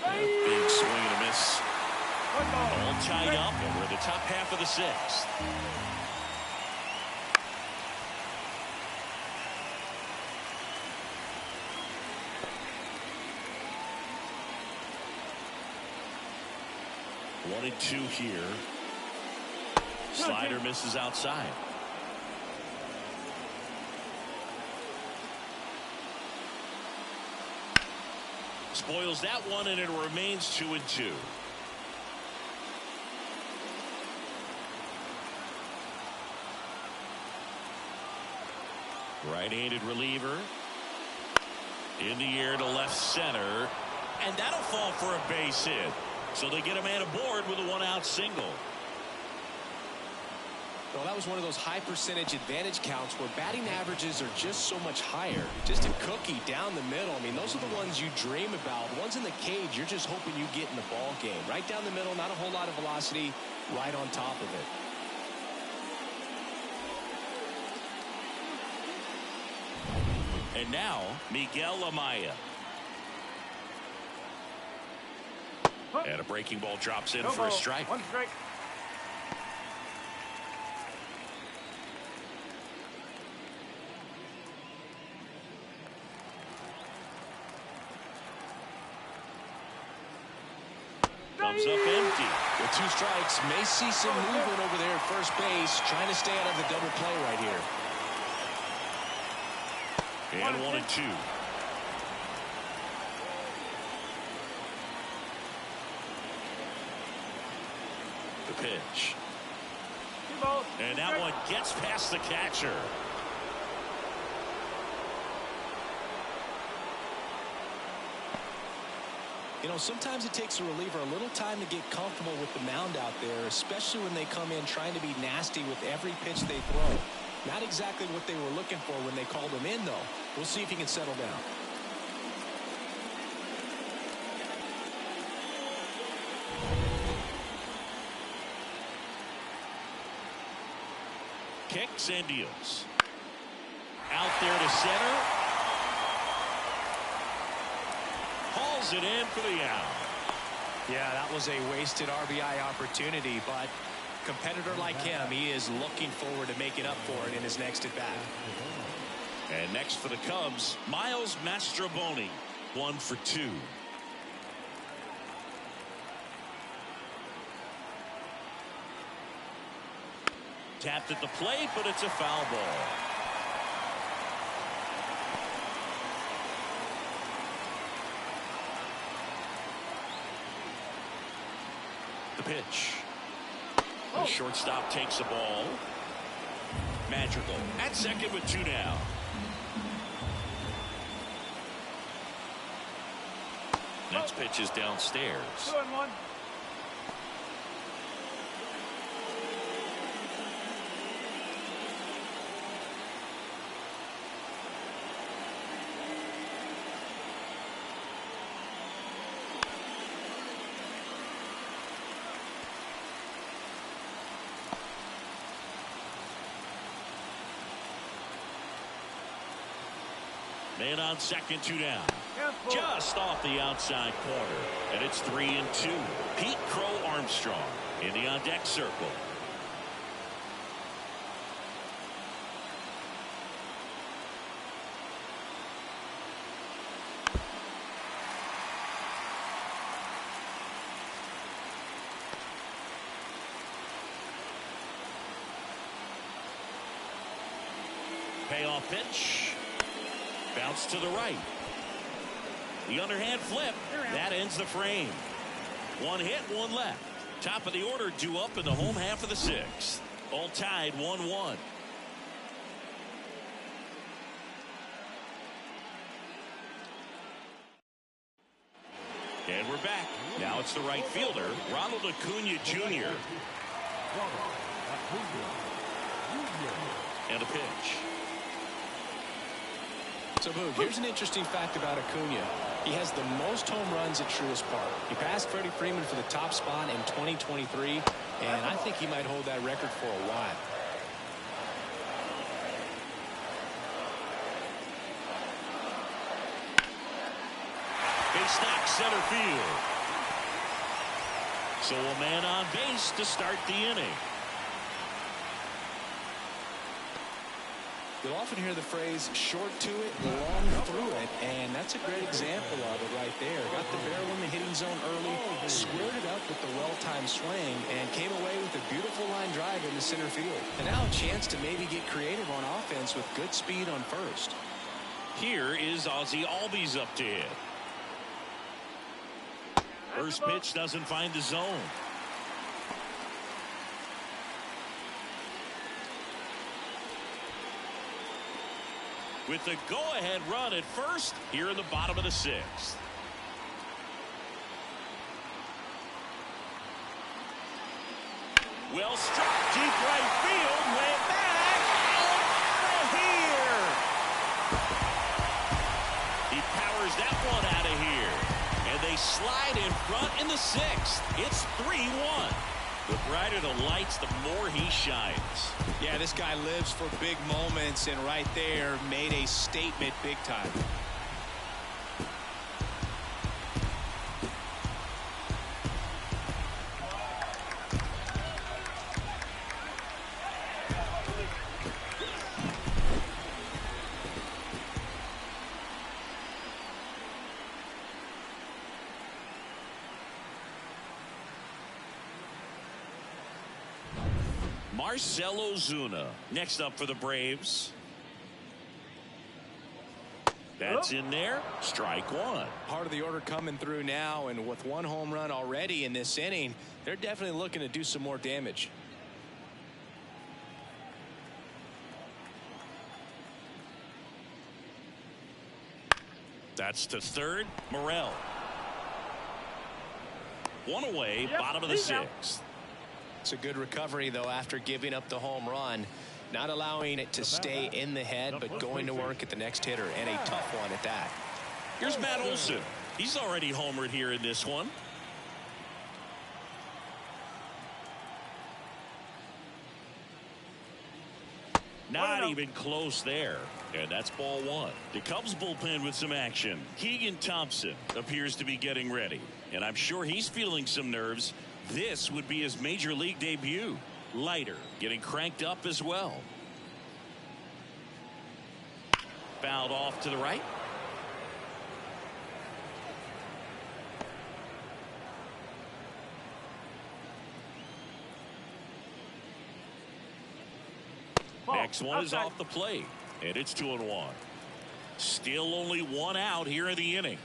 Big swing and a miss. All tied up, and we're in the top half of the 6th. One and 2 here. Slider misses outside. Spoils that one, and it remains 2 and 2. Right-handed reliever. In the air to left center. And that'll fall for a base hit. So they get a man aboard with a 1-out single. Well, that was one of those high percentage advantage counts where batting averages are just so much higher. Just a cookie down the middle. I mean, those are the ones you dream about. Ones in the cage, you're just hoping you get in the ball game. Right down the middle, not a whole lot of velocity, right on top of it. And now, Miguel Amaya. And a breaking ball drops in for a strike. 1 strike. Comes up empty. With 2 strikes, may see some movement over there at first base, trying to stay out of the double play right here. And 1 and 2. The pitch. 2 balls. And that one gets past the catcher. You know, sometimes it takes a reliever a little time to get comfortable with the mound out there, especially when they come in trying to be nasty with every pitch they throw. Not exactly what they were looking for when they called him in, though. We'll see if he can settle down. Kicks and deals. Out there to center. Hauls it in for the out. Yeah, that was a wasted RBI opportunity, but a competitor like him, he is looking forward to making up for it in his next at-bat. And next for the Cubs, Miles Mastrobuoni, 1 for 2. Tapped at the plate, but it's a foul ball. The pitch. The shortstop takes the ball. Magical at second with 2 down. Next pitch is downstairs. 2-1. Man on second, 2 down. Just off the outside corner. And it's 3-2. Pete Crow Armstrong in the on-deck circle. Payoff pitch. Bounce to the right. The underhand flip. That ends the frame. 1 hit, 1 left. Top of the order due up in the home half of the 6th. All tied 1-1. And we're back. Now it's the right fielder, Ronald Acuna Jr. And a pitch. So, Boog, here's an interesting fact about Acuna. He has the most home runs at Truist Park. He passed Freddie Freeman for the top spot in 2023, and I think he might hold that record for a while. Base knock center field. So a man on base to start the inning. You'll often hear the phrase short to it, long through it, and that's a great example of it right there. Got the barrel in the hitting zone early, squared it up with the well-timed swing, and came away with a beautiful line drive in the center field. And now a chance to maybe get creative on offense with good speed on first. Here is Ozzie Albies up to hit. First pitch doesn't find the zone. With the go-ahead run at first here in the bottom of the 6th. Well struck, deep right field, way back, out of here. He powers that one out of here. And they slide in front in the 6th. It's 3-1. The brighter the lights, the more he shines. Yeah, this guy lives for big moments, and right there made a statement big time. Marcell Ozuna next up for the Braves. That's in there. Strike one. Part of the order coming through now, and with 1 home run already in this inning, they're definitely looking to do some more damage. That's to third. Morel. One away, Yep, bottom of the he's out. 6th. It's a good recovery, though, after giving up the home run. Not allowing it to stay in the head, but going to work at the next hitter, and a tough one at that. Here's Matt Olson. He's already homered here in this one. Not even close there. And that's ball 1. The Cubs bullpen with some action. Keegan Thompson appears to be getting ready. And I'm sure he's feeling some nerves. This would be his major league debut. Leiter getting cranked up as well. Fouled off to the right. Next one is off the plate, and it's 2-1. Still only one out here in the inning.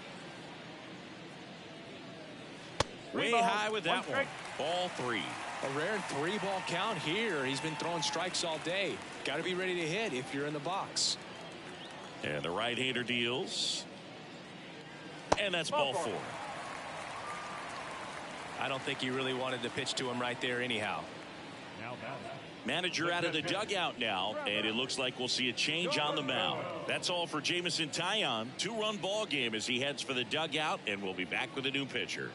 Way high with that one. Ball 3. A rare 3-ball count here. He's been throwing strikes all day. Got to be ready to hit if you're in the box. And the right-hander deals. And that's ball 4. I don't think he really wanted to pitch to him right there anyhow. Now batting. Manager out of the dugout now, and it looks like we'll see a change on the mound. That's all for Jamison Taillon. 2-run ball game as he heads for the dugout, and we'll be back with a new pitcher.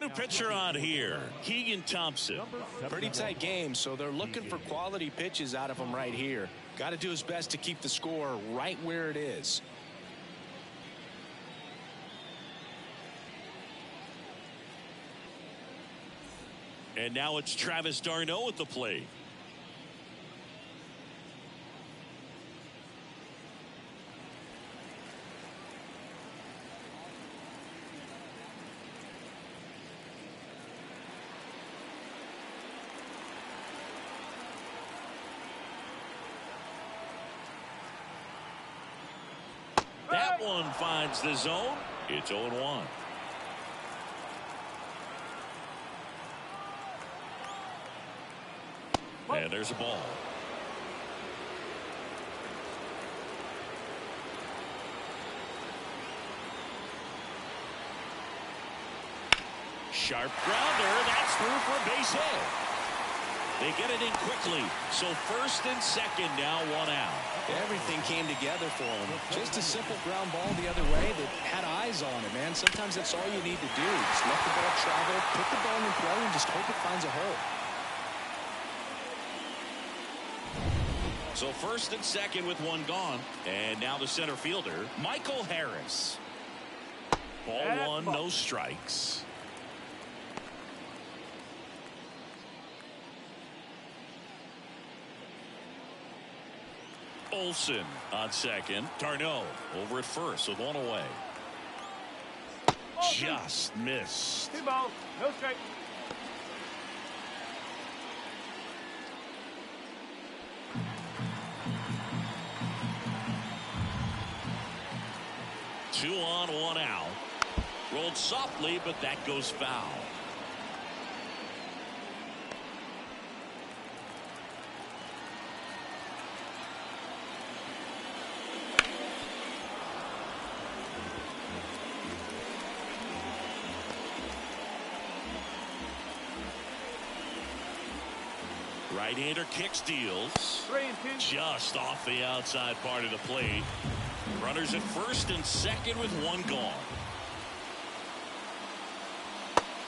New pitcher on here, Keegan Thompson. Pretty tight game, so they're looking for quality pitches out of him right here. Got to do his best to keep the score right where it is. And now it's Travis d'Arnaud at the plate. That one finds the zone. It's 0-1. And there's a ball. Sharp grounder. That's through for a base hit. They get it in quickly. So first and second now, one out. Everything came together for him. Just a simple ground ball the other way that had eyes on it, man. Sometimes that's all you need to do. Just let the ball travel, put the ball in play, and just hope it finds a hole. So first and second with one gone. And now the center fielder, Michael Harris. Ball 1, no strikes. Olson on second. d'Arnaud over at first with one away. Just missed. 2 balls, no strike. Two on, one out. Rolled softly, but that goes foul. Right-hander kicks, deals. 3 and 2. Just off the outside part of the plate. Runners at first and second with one gone.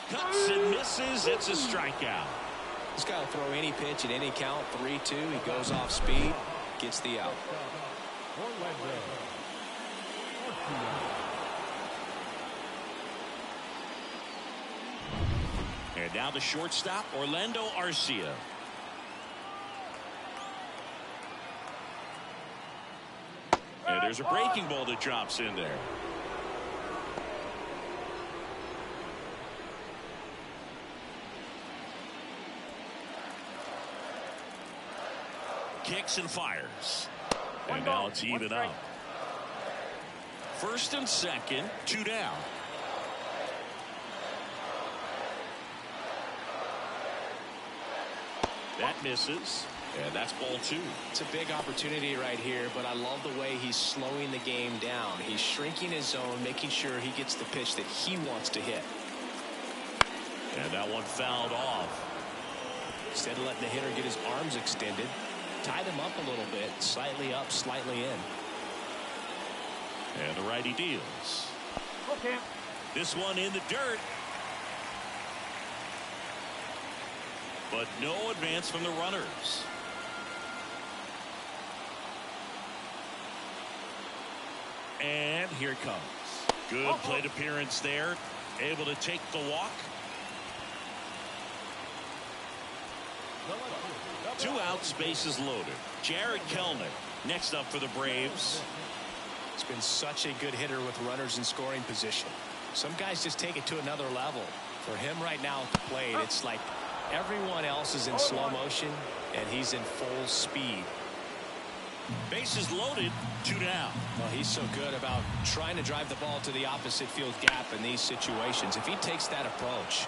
Cuts and misses. It's a strikeout. This guy will throw any pitch at any count. 3-2. He goes off speed, gets the out. And now the shortstop, Orlando Arcia. And there's a breaking ball that drops in there. Kicks and fires. And now it's even up. First and second, 2 down. That misses. And that's ball 2. It's a big opportunity right here, but I love the way he's slowing the game down. He's shrinking his zone, making sure he gets the pitch that he wants to hit. And that one fouled off. Instead of letting the hitter get his arms extended, tied him up a little bit, slightly up, slightly in. And the righty deals. Okay. This one in the dirt. But no advance from the runners. And here it comes. Good plate appearance there. Able to take the walk. 2 outs, bases loaded. Jared Kelnick next up for the Braves. He's been such a good hitter with runners in scoring position. Some guys just take it to another level. For him right now at the plate, it's like everyone else is in slow motion and he's in full speed. Bases loaded, 2 down. Well, he's so good about trying to drive the ball to the opposite field gap in these situations. If he takes that approach,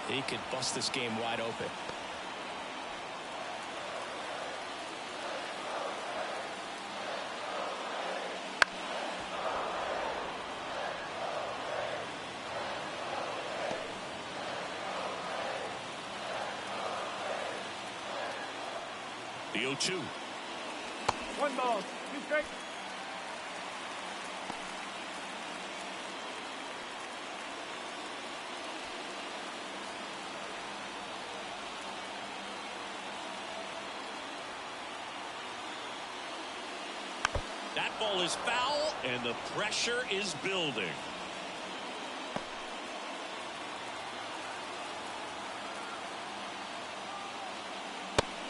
he could bust this game wide open. The 0-2. 1 ball, 2 strikes. That ball is foul, and the pressure is building.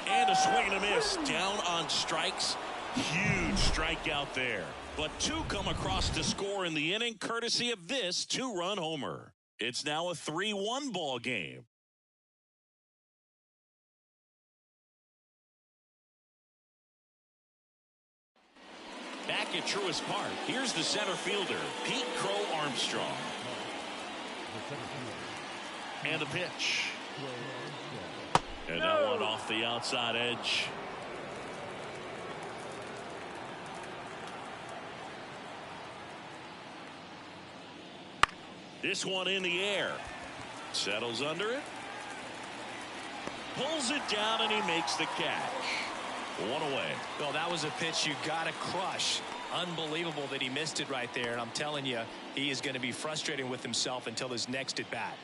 And a swing and a miss. Down on strikes. Huge strikeout there. But 2 come across to score in the inning, courtesy of this 2-run homer. It's now a 3-1 ball game. Back at Truist Park, here's the center fielder, Pete Crow Armstrong. And the pitch. And that one off the outside edge. This one in the air. Settles under it. Pulls it down and he makes the catch. 1 away. Well, that was a pitch you got to crush. Unbelievable that he missed it right there. And I'm telling you, he is going to be frustrated with himself until his next at bat.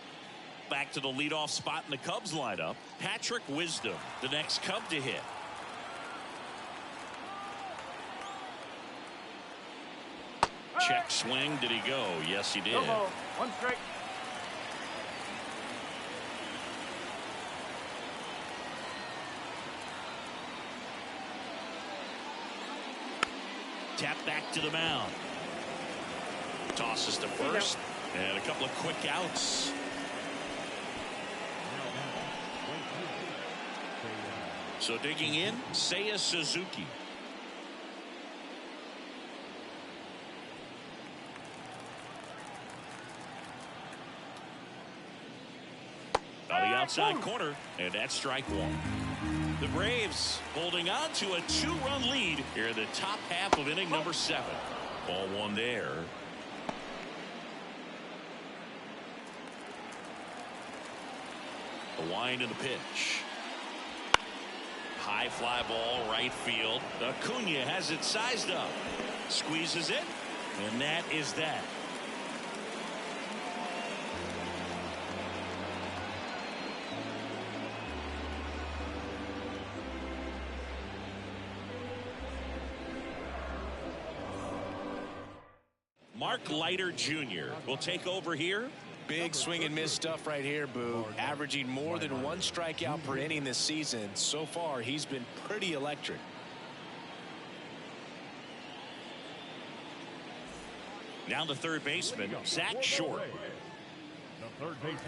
Back to the leadoff spot in the Cubs lineup. Patrick Wisdom, the next Cub to hit. Check swing. Did he go? Yes, he did. 1 strike. Tap back to the mound. Tosses to first. And a couple of quick outs. So digging in, Seiya Suzuki. On the outside corner, and that's strike 1. The Braves holding on to a 2-run lead here in the top half of inning number 7. Ball 1 there. The wind of the pitch. High fly ball, right field. Acuna has it sized up. Squeezes it, and that is that. Mark Leiter Jr. will take over here. Big swing and miss stuff right here, Boo. Averaging more than 1 strikeout per inning this season. So far, he's been pretty electric. Now the third baseman, Zach Short. The third baseman.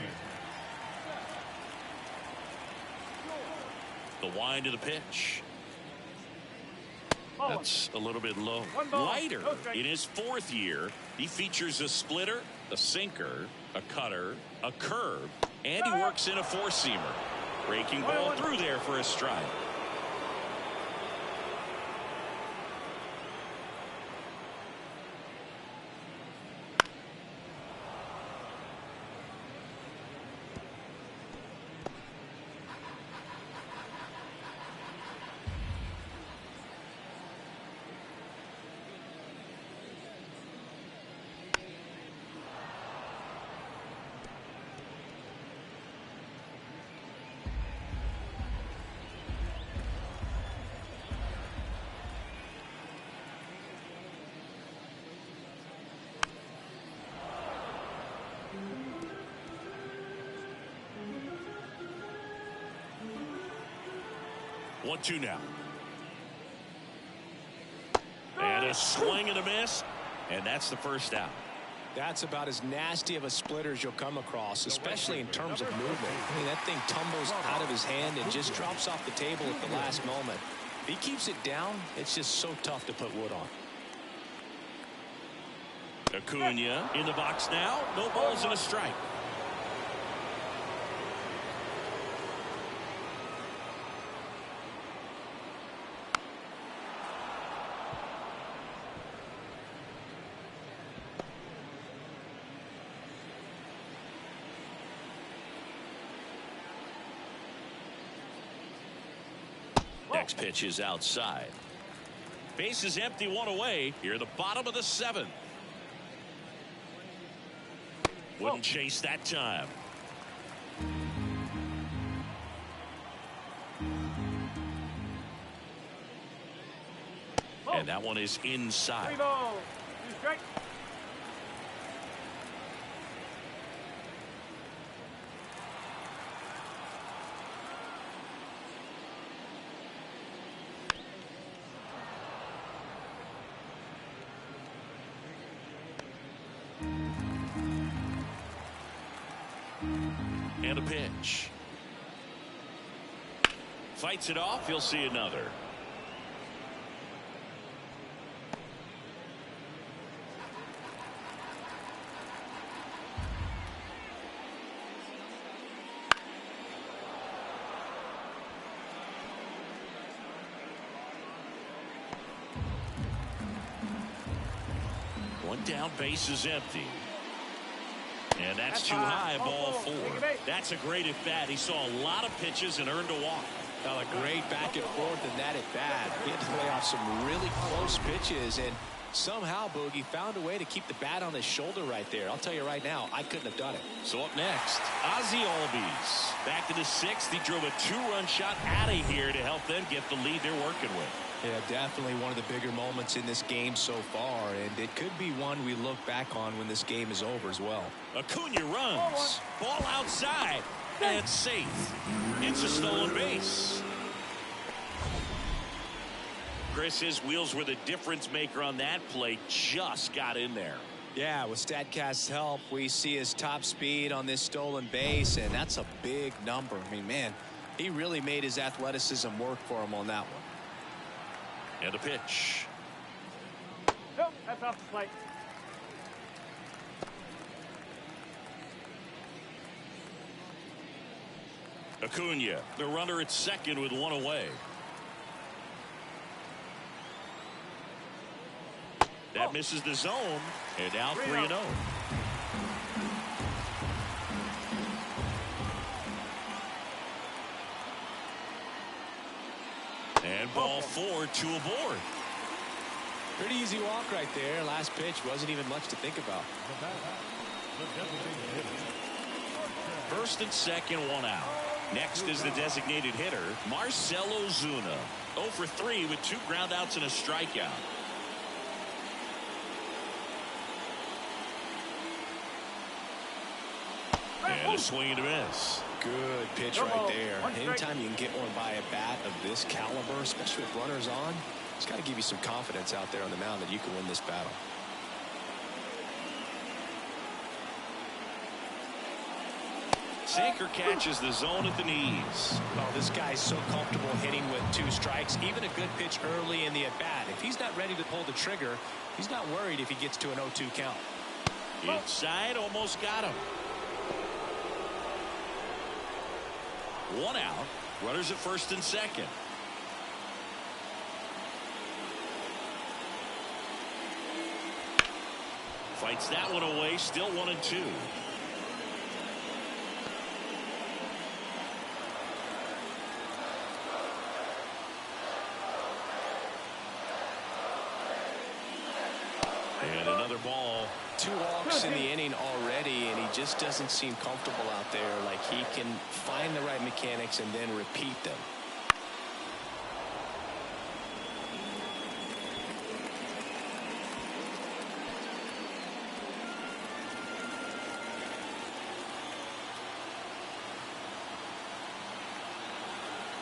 The wind of the pitch. That's a little bit low. Leiter, in his 4th year, he features a splitter, a sinker, a cutter, a curve, and he works in a 4-seamer. Breaking ball through there for a strike. 1-2 now. And a swing and a miss. And that's the first out. That's about as nasty of a splitter as you'll come across, especially in terms of movement. I mean, that thing tumbles out of his hand and just drops off the table at the last moment. If he keeps it down, it's just so tough to put wood on. Acuna in the box now. No balls and a strike. Next pitch is outside. Base is empty, one away. Here at the bottom of the 7th. Wouldn't chase that time. And that one is inside. 3 balls, 2 strikes. And a pitch. Fights it off. He'll see another. One down, base is empty. And that's too high, ball 4. That's a great at bat. He saw a lot of pitches and earned a walk. Well, a great back and forth in that at bat. He had to play off some really close pitches, and somehow Boogie found a way to keep the bat on his shoulder right there. I'll tell you right now, I couldn't have done it. So up next, Ozzie Albies. Back to the 6th. He drove a 2-run shot out of here to help them get the lead they're working with. Yeah, definitely one of the bigger moments in this game so far, and it could be one we look back on when this game is over as well. Acuna runs. Ball outside. And safe. It's a stolen base. Chris, his wheels were the difference maker on that play. Just got in there. Yeah, with StatCast's help, we see his top speed on this stolen base, and that's a big number. I mean, man, he really made his athleticism work for him on that one. And a pitch. Nope, that's off the plate. Acuna, the runner at second with 1 away. That misses the zone, and now 3-0. And ball 4, 2 aboard. Pretty easy walk right there. Last pitch wasn't even much to think about. First and second, 1 out. Next is the designated hitter, Marcell Ozuna. 0 for 3 with 2 groundouts and a strikeout. And a swing and a miss. Good pitch right there. Anytime you can get one by a bat of this caliber, especially with runners on, it's got to give you some confidence out there on the mound that you can win this battle. Sinker catches the zone at the knees. Oh, this guy's so comfortable hitting with 2 strikes. Even a good pitch early in the at-bat. If he's not ready to pull the trigger, he's not worried if he gets to an 0-2 count. Inside, almost got him. 1 out. Runners at first and second. Fights that one away. Still 1-2. And another ball. 2 walks in the inning already, and he just doesn't seem comfortable out there. Like he can find the right mechanics and then repeat them.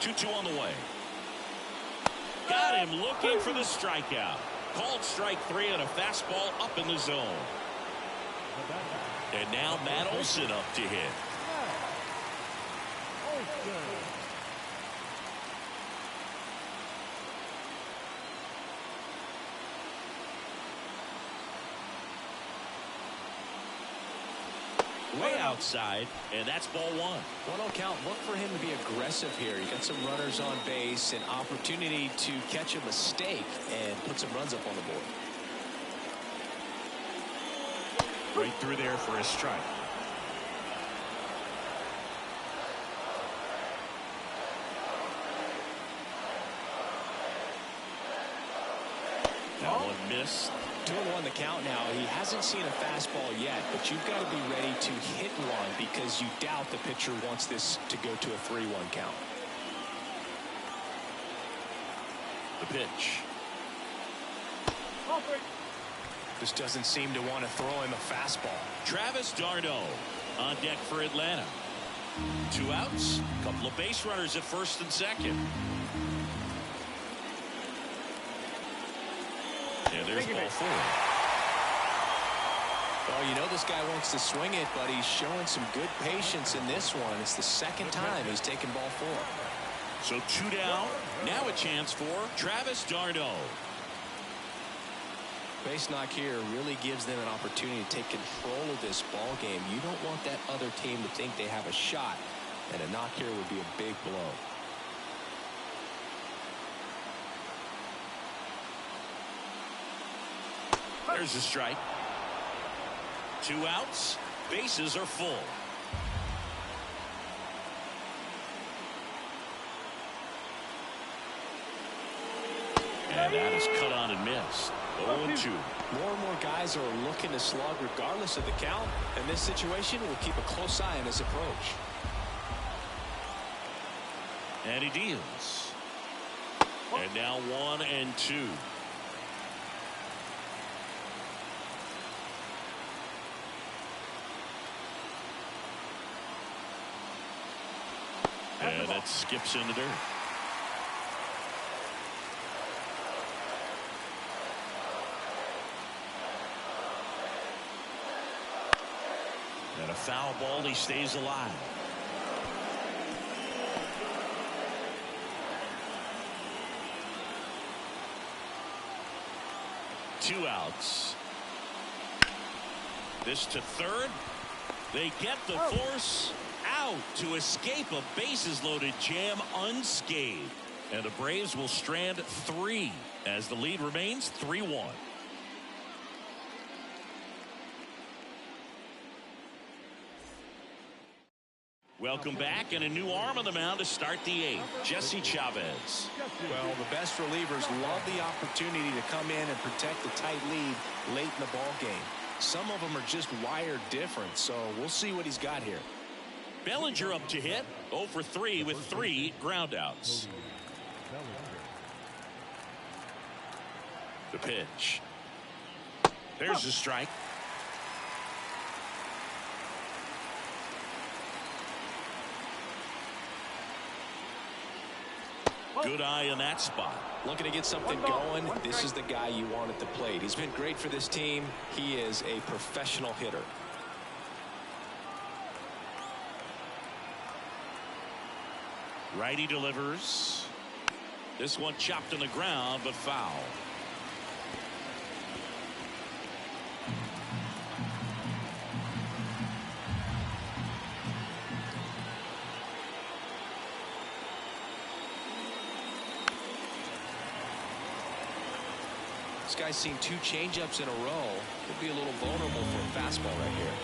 Two on the way. Got him looking for the strikeout. Called strike 3 on a fastball up in the zone. And now Matt Olson up to hit. Way outside, and that's ball 1. 1-0 count. Look for him to be aggressive here. You got some runners on base, an opportunity to catch a mistake and put some runs up on the board. Right through there for a strike. That one missed. 2-1 the count now. He hasn't seen a fastball yet, but you've got to be ready to hit one because you doubt the pitcher wants this to go to a 3-1 count. The pitch. Ball 3. Just doesn't seem to want to throw him a fastball. Travis d'Arnaud on deck for Atlanta. 2 outs. Couple of base runners at first and second. And there's ball 4. Well, you know this guy wants to swing it, but he's showing some good patience in this one. It's the second time he's taken ball 4. So 2 down. Now a chance for Travis d'Arnaud. Base knock here really gives them an opportunity to take control of this ball game. You don't want that other team to think they have a shot, and a knock here would be a big blow. There's a strike. 2 outs. Bases are full. And that is cut on and missed. 0-2. More and more guys are looking to slug regardless of the count. In this situation, we'll keep a close eye on his approach. And he deals. And now 1-2. And that skips into dirt. And a foul ball, he stays alive. Two outs. This to third. They get the force out to escape a bases loaded jam unscathed. And the Braves will strand 3 as the lead remains 3-1. Welcome back, and a new arm on the mound to start the 8th. Jesse Chavez. Well, the best relievers love the opportunity to come in and protect the tight lead late in the ball game. Some of them are just wired different, so we'll see what he's got here. Bellinger up to hit. 0 for 3 with 3 groundouts. The pitch. There's the strike. Good eye in that spot. Looking to get something going. This is the guy you want at the plate. He's been great for this team. He is a professional hitter. Righty delivers. This one chopped on the ground, but foul. This guy's seen 2 changeups in a row. Could be a little vulnerable for a fastball right here.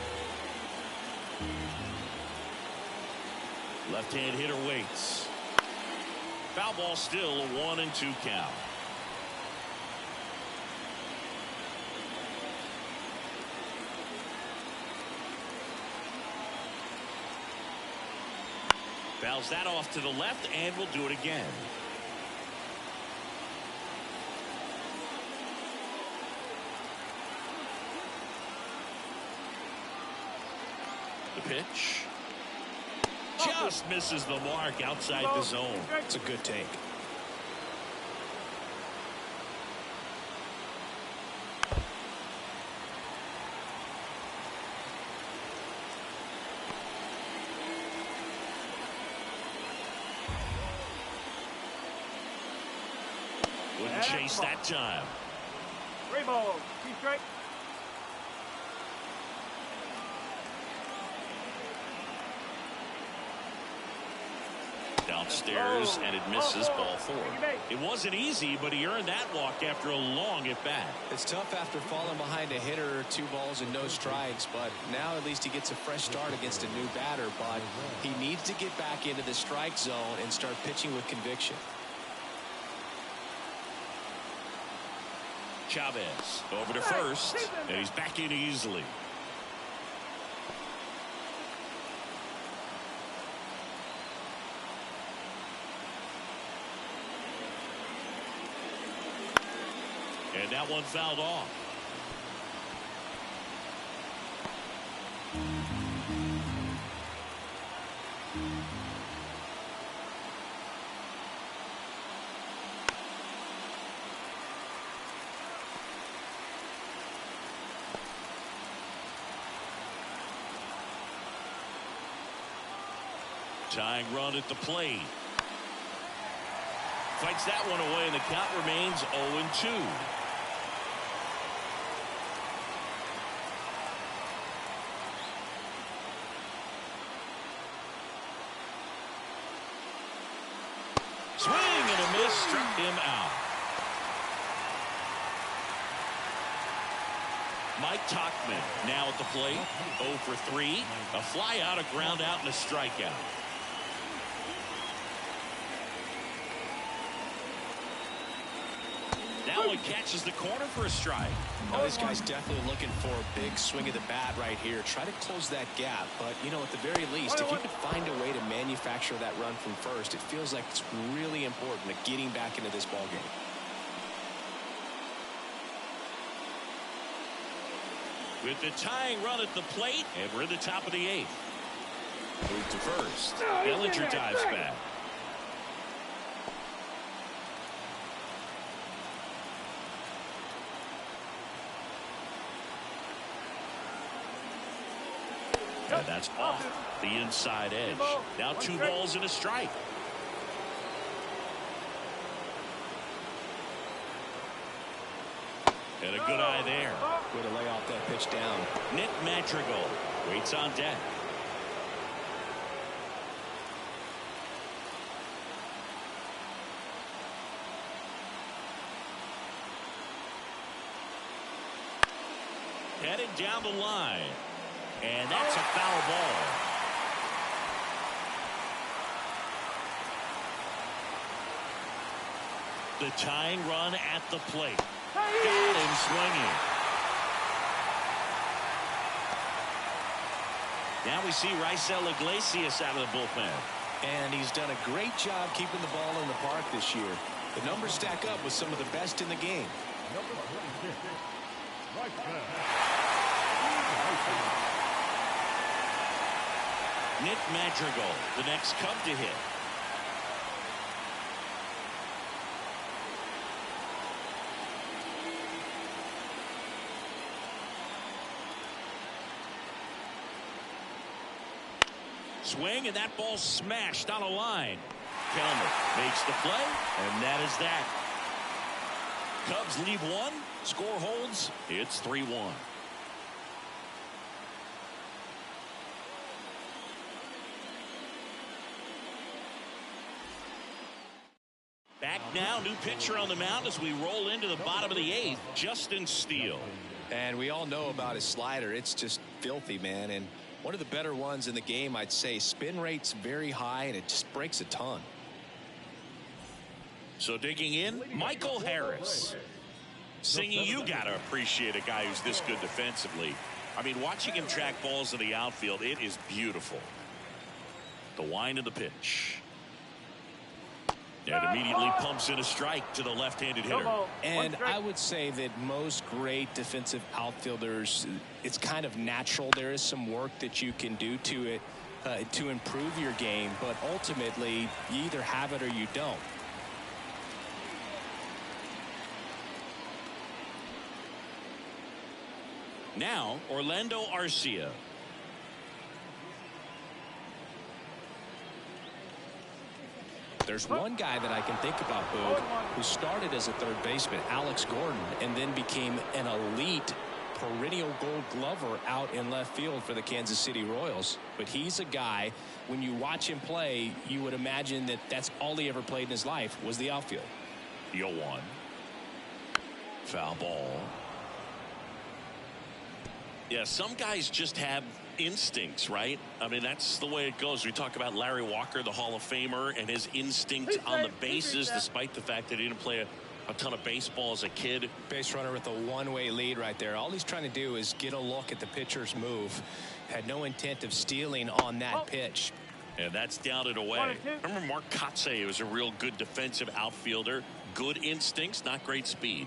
Left-hand hitter waits. Foul ball, still a 1-2 count. Fouls that off to the left, and we'll do it again. The pitch. Just misses the mark outside the zone. It's a good take. Wouldn't chase that time. 3 balls. 2 strikes. Downstairs, and it misses ball 4. It wasn't easy, but he earned that walk after a long at bat. It's tough after falling behind a hitter, 2 balls and no strikes, but now at least he gets a fresh start against a new batter. But he needs to get back into the strike zone and start pitching with conviction. Chavez over to first, and he's back in easily. And that one fouled off. Tying run at the plate. Fights that one away, and the count remains 0-2. Swing and a miss, struck him out. Mike Tauchman now at the plate. 0 for 3. A fly out, a ground out, and a strikeout. Now he catches the corner for a strike. Oh, this guy's definitely looking for a big swing of the bat right here. Try to close that gap. But, you know, at the very least, if you could find a way to manufacture that run from first, it feels like it's really important to getting back into this ball game. With the tying run at the plate, and we're in the top of the 8th. Move to first. Bellinger dives back. And that's off the inside edge. Now 2 balls and a strike. And a good eye there. Way to lay off that pitch down. Nick Madrigal waits on deck. Headed down the line. And that's a foul ball. The tying run at the plate. Got him swinging. Now we see Raisel Iglesias out of the bullpen. And he's done a great job keeping the ball in the park this year. The numbers stack up with some of the best in the game. Number 26, Raisel. Nick Madrigal, the next Cub to hit. Swing, and that ball smashed on a line. Kelmer makes the play, and that is that. Cubs leave 1. Score holds. It's 3-1. Back now, new pitcher on the mound as we roll into the bottom of the 8th, Justin Steele. And we all know about his slider. It's just filthy, man. And one of the better ones in the game, I'd say. Spin rate's very high, and it just breaks a ton. So digging in, Michael Harris. Singing, you got to appreciate a guy who's this good defensively. I mean, watching him track balls in the outfield, it is beautiful. The wind of the pitch. And immediately pumps in a strike to the left-handed hitter. And I would say that most great defensive outfielders, it's kind of natural. There is some work that you can do to it to improve your game, but ultimately you either have it or you don't. Now, Orlando Arcia. There's one guy that I can think about, Boog, who started as a third baseman, Alex Gordon, and then became an elite perennial Gold Glover out in left field for the Kansas City Royals. But he's a guy, when you watch him play, you would imagine that that's all he ever played in his life was the outfield. 0-1. Foul ball. Yeah, some guys just have instincts, right? I mean, that's the way it goes. We talk about Larry Walker, the Hall of Famer, and his instinct on the bases, despite the fact that he didn't play a ton of baseball as a kid. Base runner with a one-way lead right there. All he's trying to do is get a look at the pitcher's move. Had no intent of stealing on that pitch. And that's down and away. Remember Mark Kotze was a real good defensive outfielder. Good instincts, not great speed.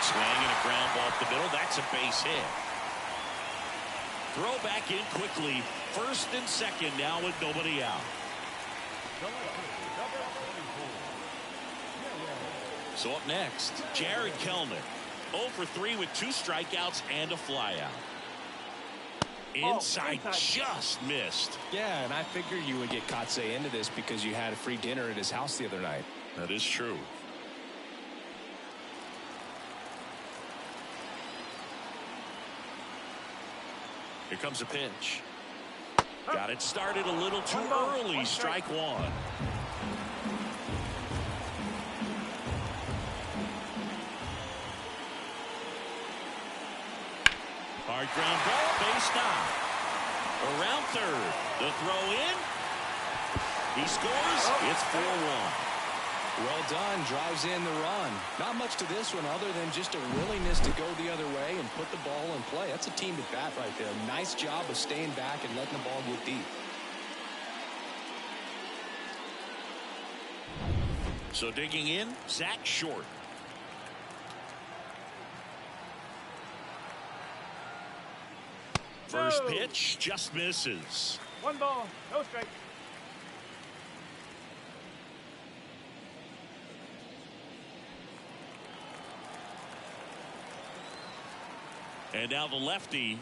Swing and a ground ball up the middle. That's a base hit. Throw back in quickly. First and second now with nobody out. So up next, Jared Kelnick. 0 for 3 with 2 strikeouts and a flyout. Inside just missed. Yeah, and I figured you would get Kotze into this because you had a free dinner at his house the other night. That is true. Here comes a pitch. Got it started a little too early. Strike one. Hard ground ball, base knock. Around third. The throw in. He scores. It's 4-1. Well done. Drives in the run. Not much to this one other than just a willingness to go the other way and put the ball in play. That's a team at bat right there. Nice job of staying back and letting the ball get deep. So digging in, Zach Short. First pitch just misses. 1 ball, no strike. And now the lefty.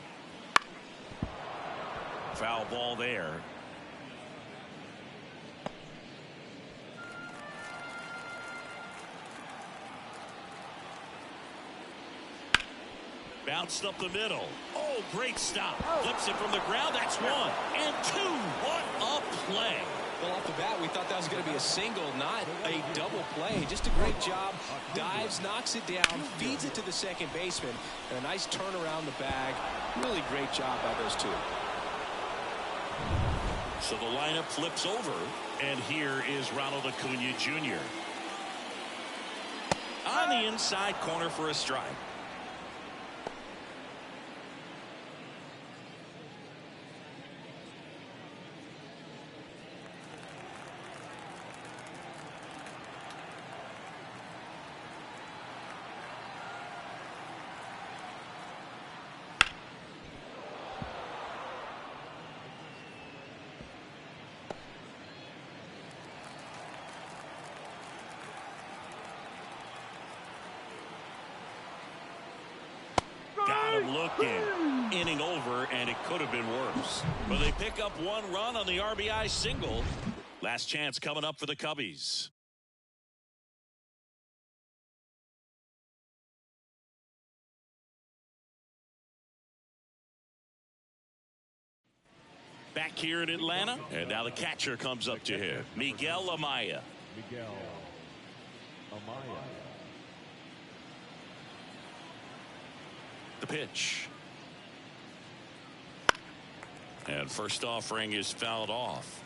Foul ball there. Bounced up the middle. Oh, great stop. Flips it from the ground. That's 1 and 2. What a play. Well, off the bat, we thought that was going to be a single, not a double play. Just a great job. Dives, knocks it down, feeds it to the second baseman, and a nice turn around the bag. Really great job by those two. So the lineup flips over, and here is Ronald Acuna Jr. On the inside corner for a strike. Looking. Inning over, and it could have been worse. But they pick up 1 run on the RBI single. Last chance coming up for the Cubbies. Back here in Atlanta, and now the catcher comes up to him, Miguel Amaya. The pitch. And first offering is fouled off.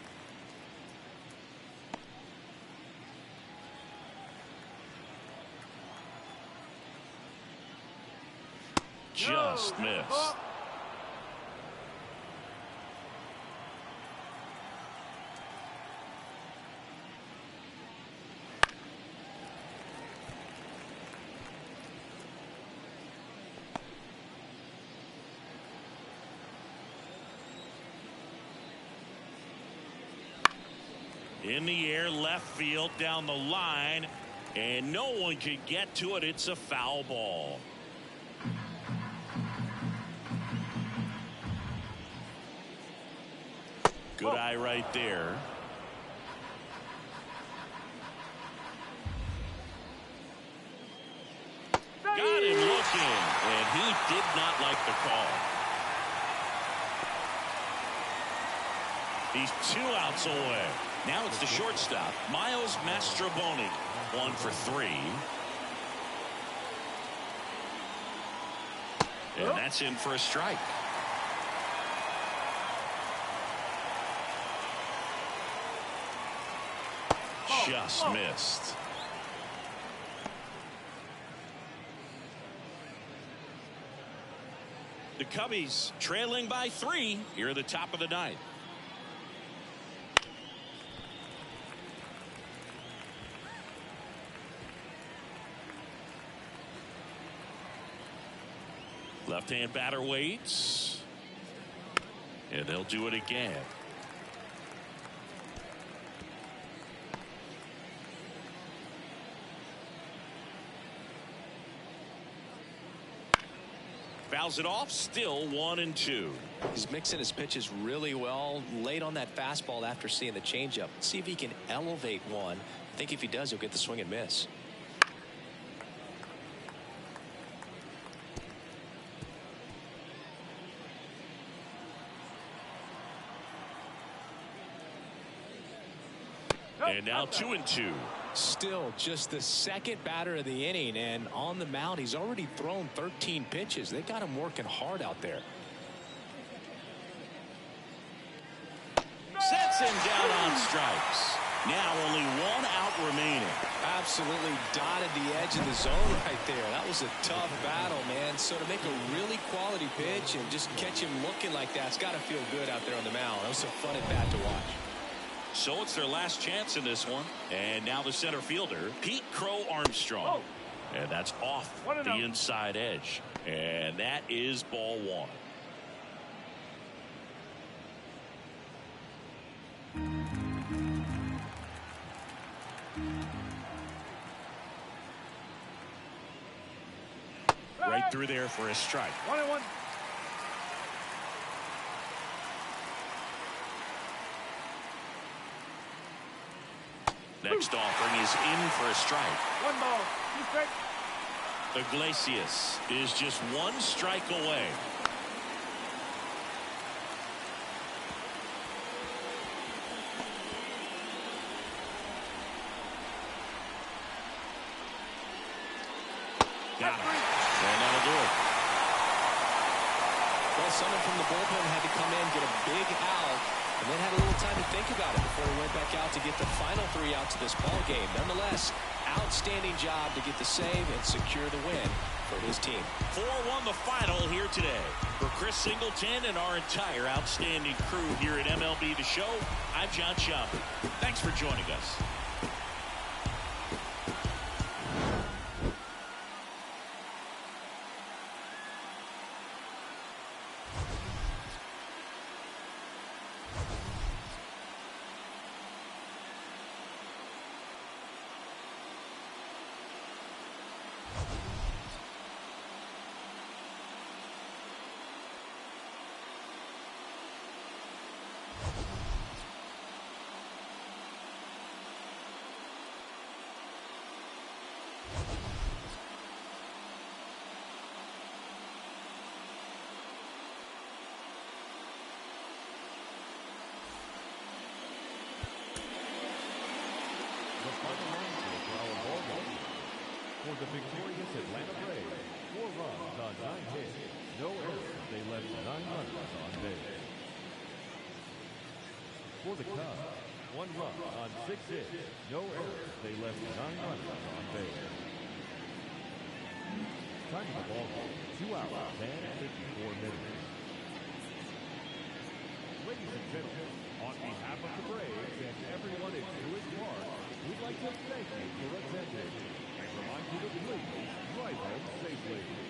Just missed. In the air, left field, down the line, and no one can get to it. It's a foul ball. Good eye right there. did not like the call. He's 2 outs away. Now it's the shortstop, Miles Mastrobuoni, 1 for 3. And that's in for a strike. Just missed. The Cubbies trailing by 3 here at the top of the 9th. Left-hand batter waits. And they'll do it again. Fouls it off. Still 1-2. He's mixing his pitches really well. Late on that fastball after seeing the changeup. See if he can elevate one. I think if he does, he'll get the swing and miss. And now 2-2. Still just the second batter of the inning, and on the mound he's already thrown 13 pitches. They got him working hard out there. Sets him down on strikes. Now only 1 out remaining. Absolutely dotted the edge of the zone right there. That was a tough battle, man. So to make a really quality pitch and just catch him looking like that, it's got to feel good out there on the mound. That was a fun at bat to watch. So it's their last chance in this one. And now the center fielder, Pete Crow Armstrong. And that's off the inside edge. And that is ball 1. Right through there for a strike. 1-1. Next offering is in for a strike. 1 ball, 2 strikes. Iglesias is just 1 strike away. Got him. And that'll do it. Well, someone from the bullpen had to come in, get a big out, and then had a little time to think about it before he went back out to get the final 3 outs of this ball game. Nonetheless, outstanding job to get the save and secure the win for his team. 4-1 the final here today. For Chris Singleton and our entire outstanding crew here at MLB The Show, I'm John Sciambi. Thanks for joining us. For the victorious Atlanta Braves, 4 runs on 9 hits, no errors. They left 9 runners on base. For the Cubs, 1 run on 6 hits, no errors. They left 9 runners on base. Time of the ball game, 2 hours and 54 minutes. Ladies and gentlemen, on behalf of the Braves and everyone at Truist Park, we'd like to thank you for attending. Remind you to please drive home safely.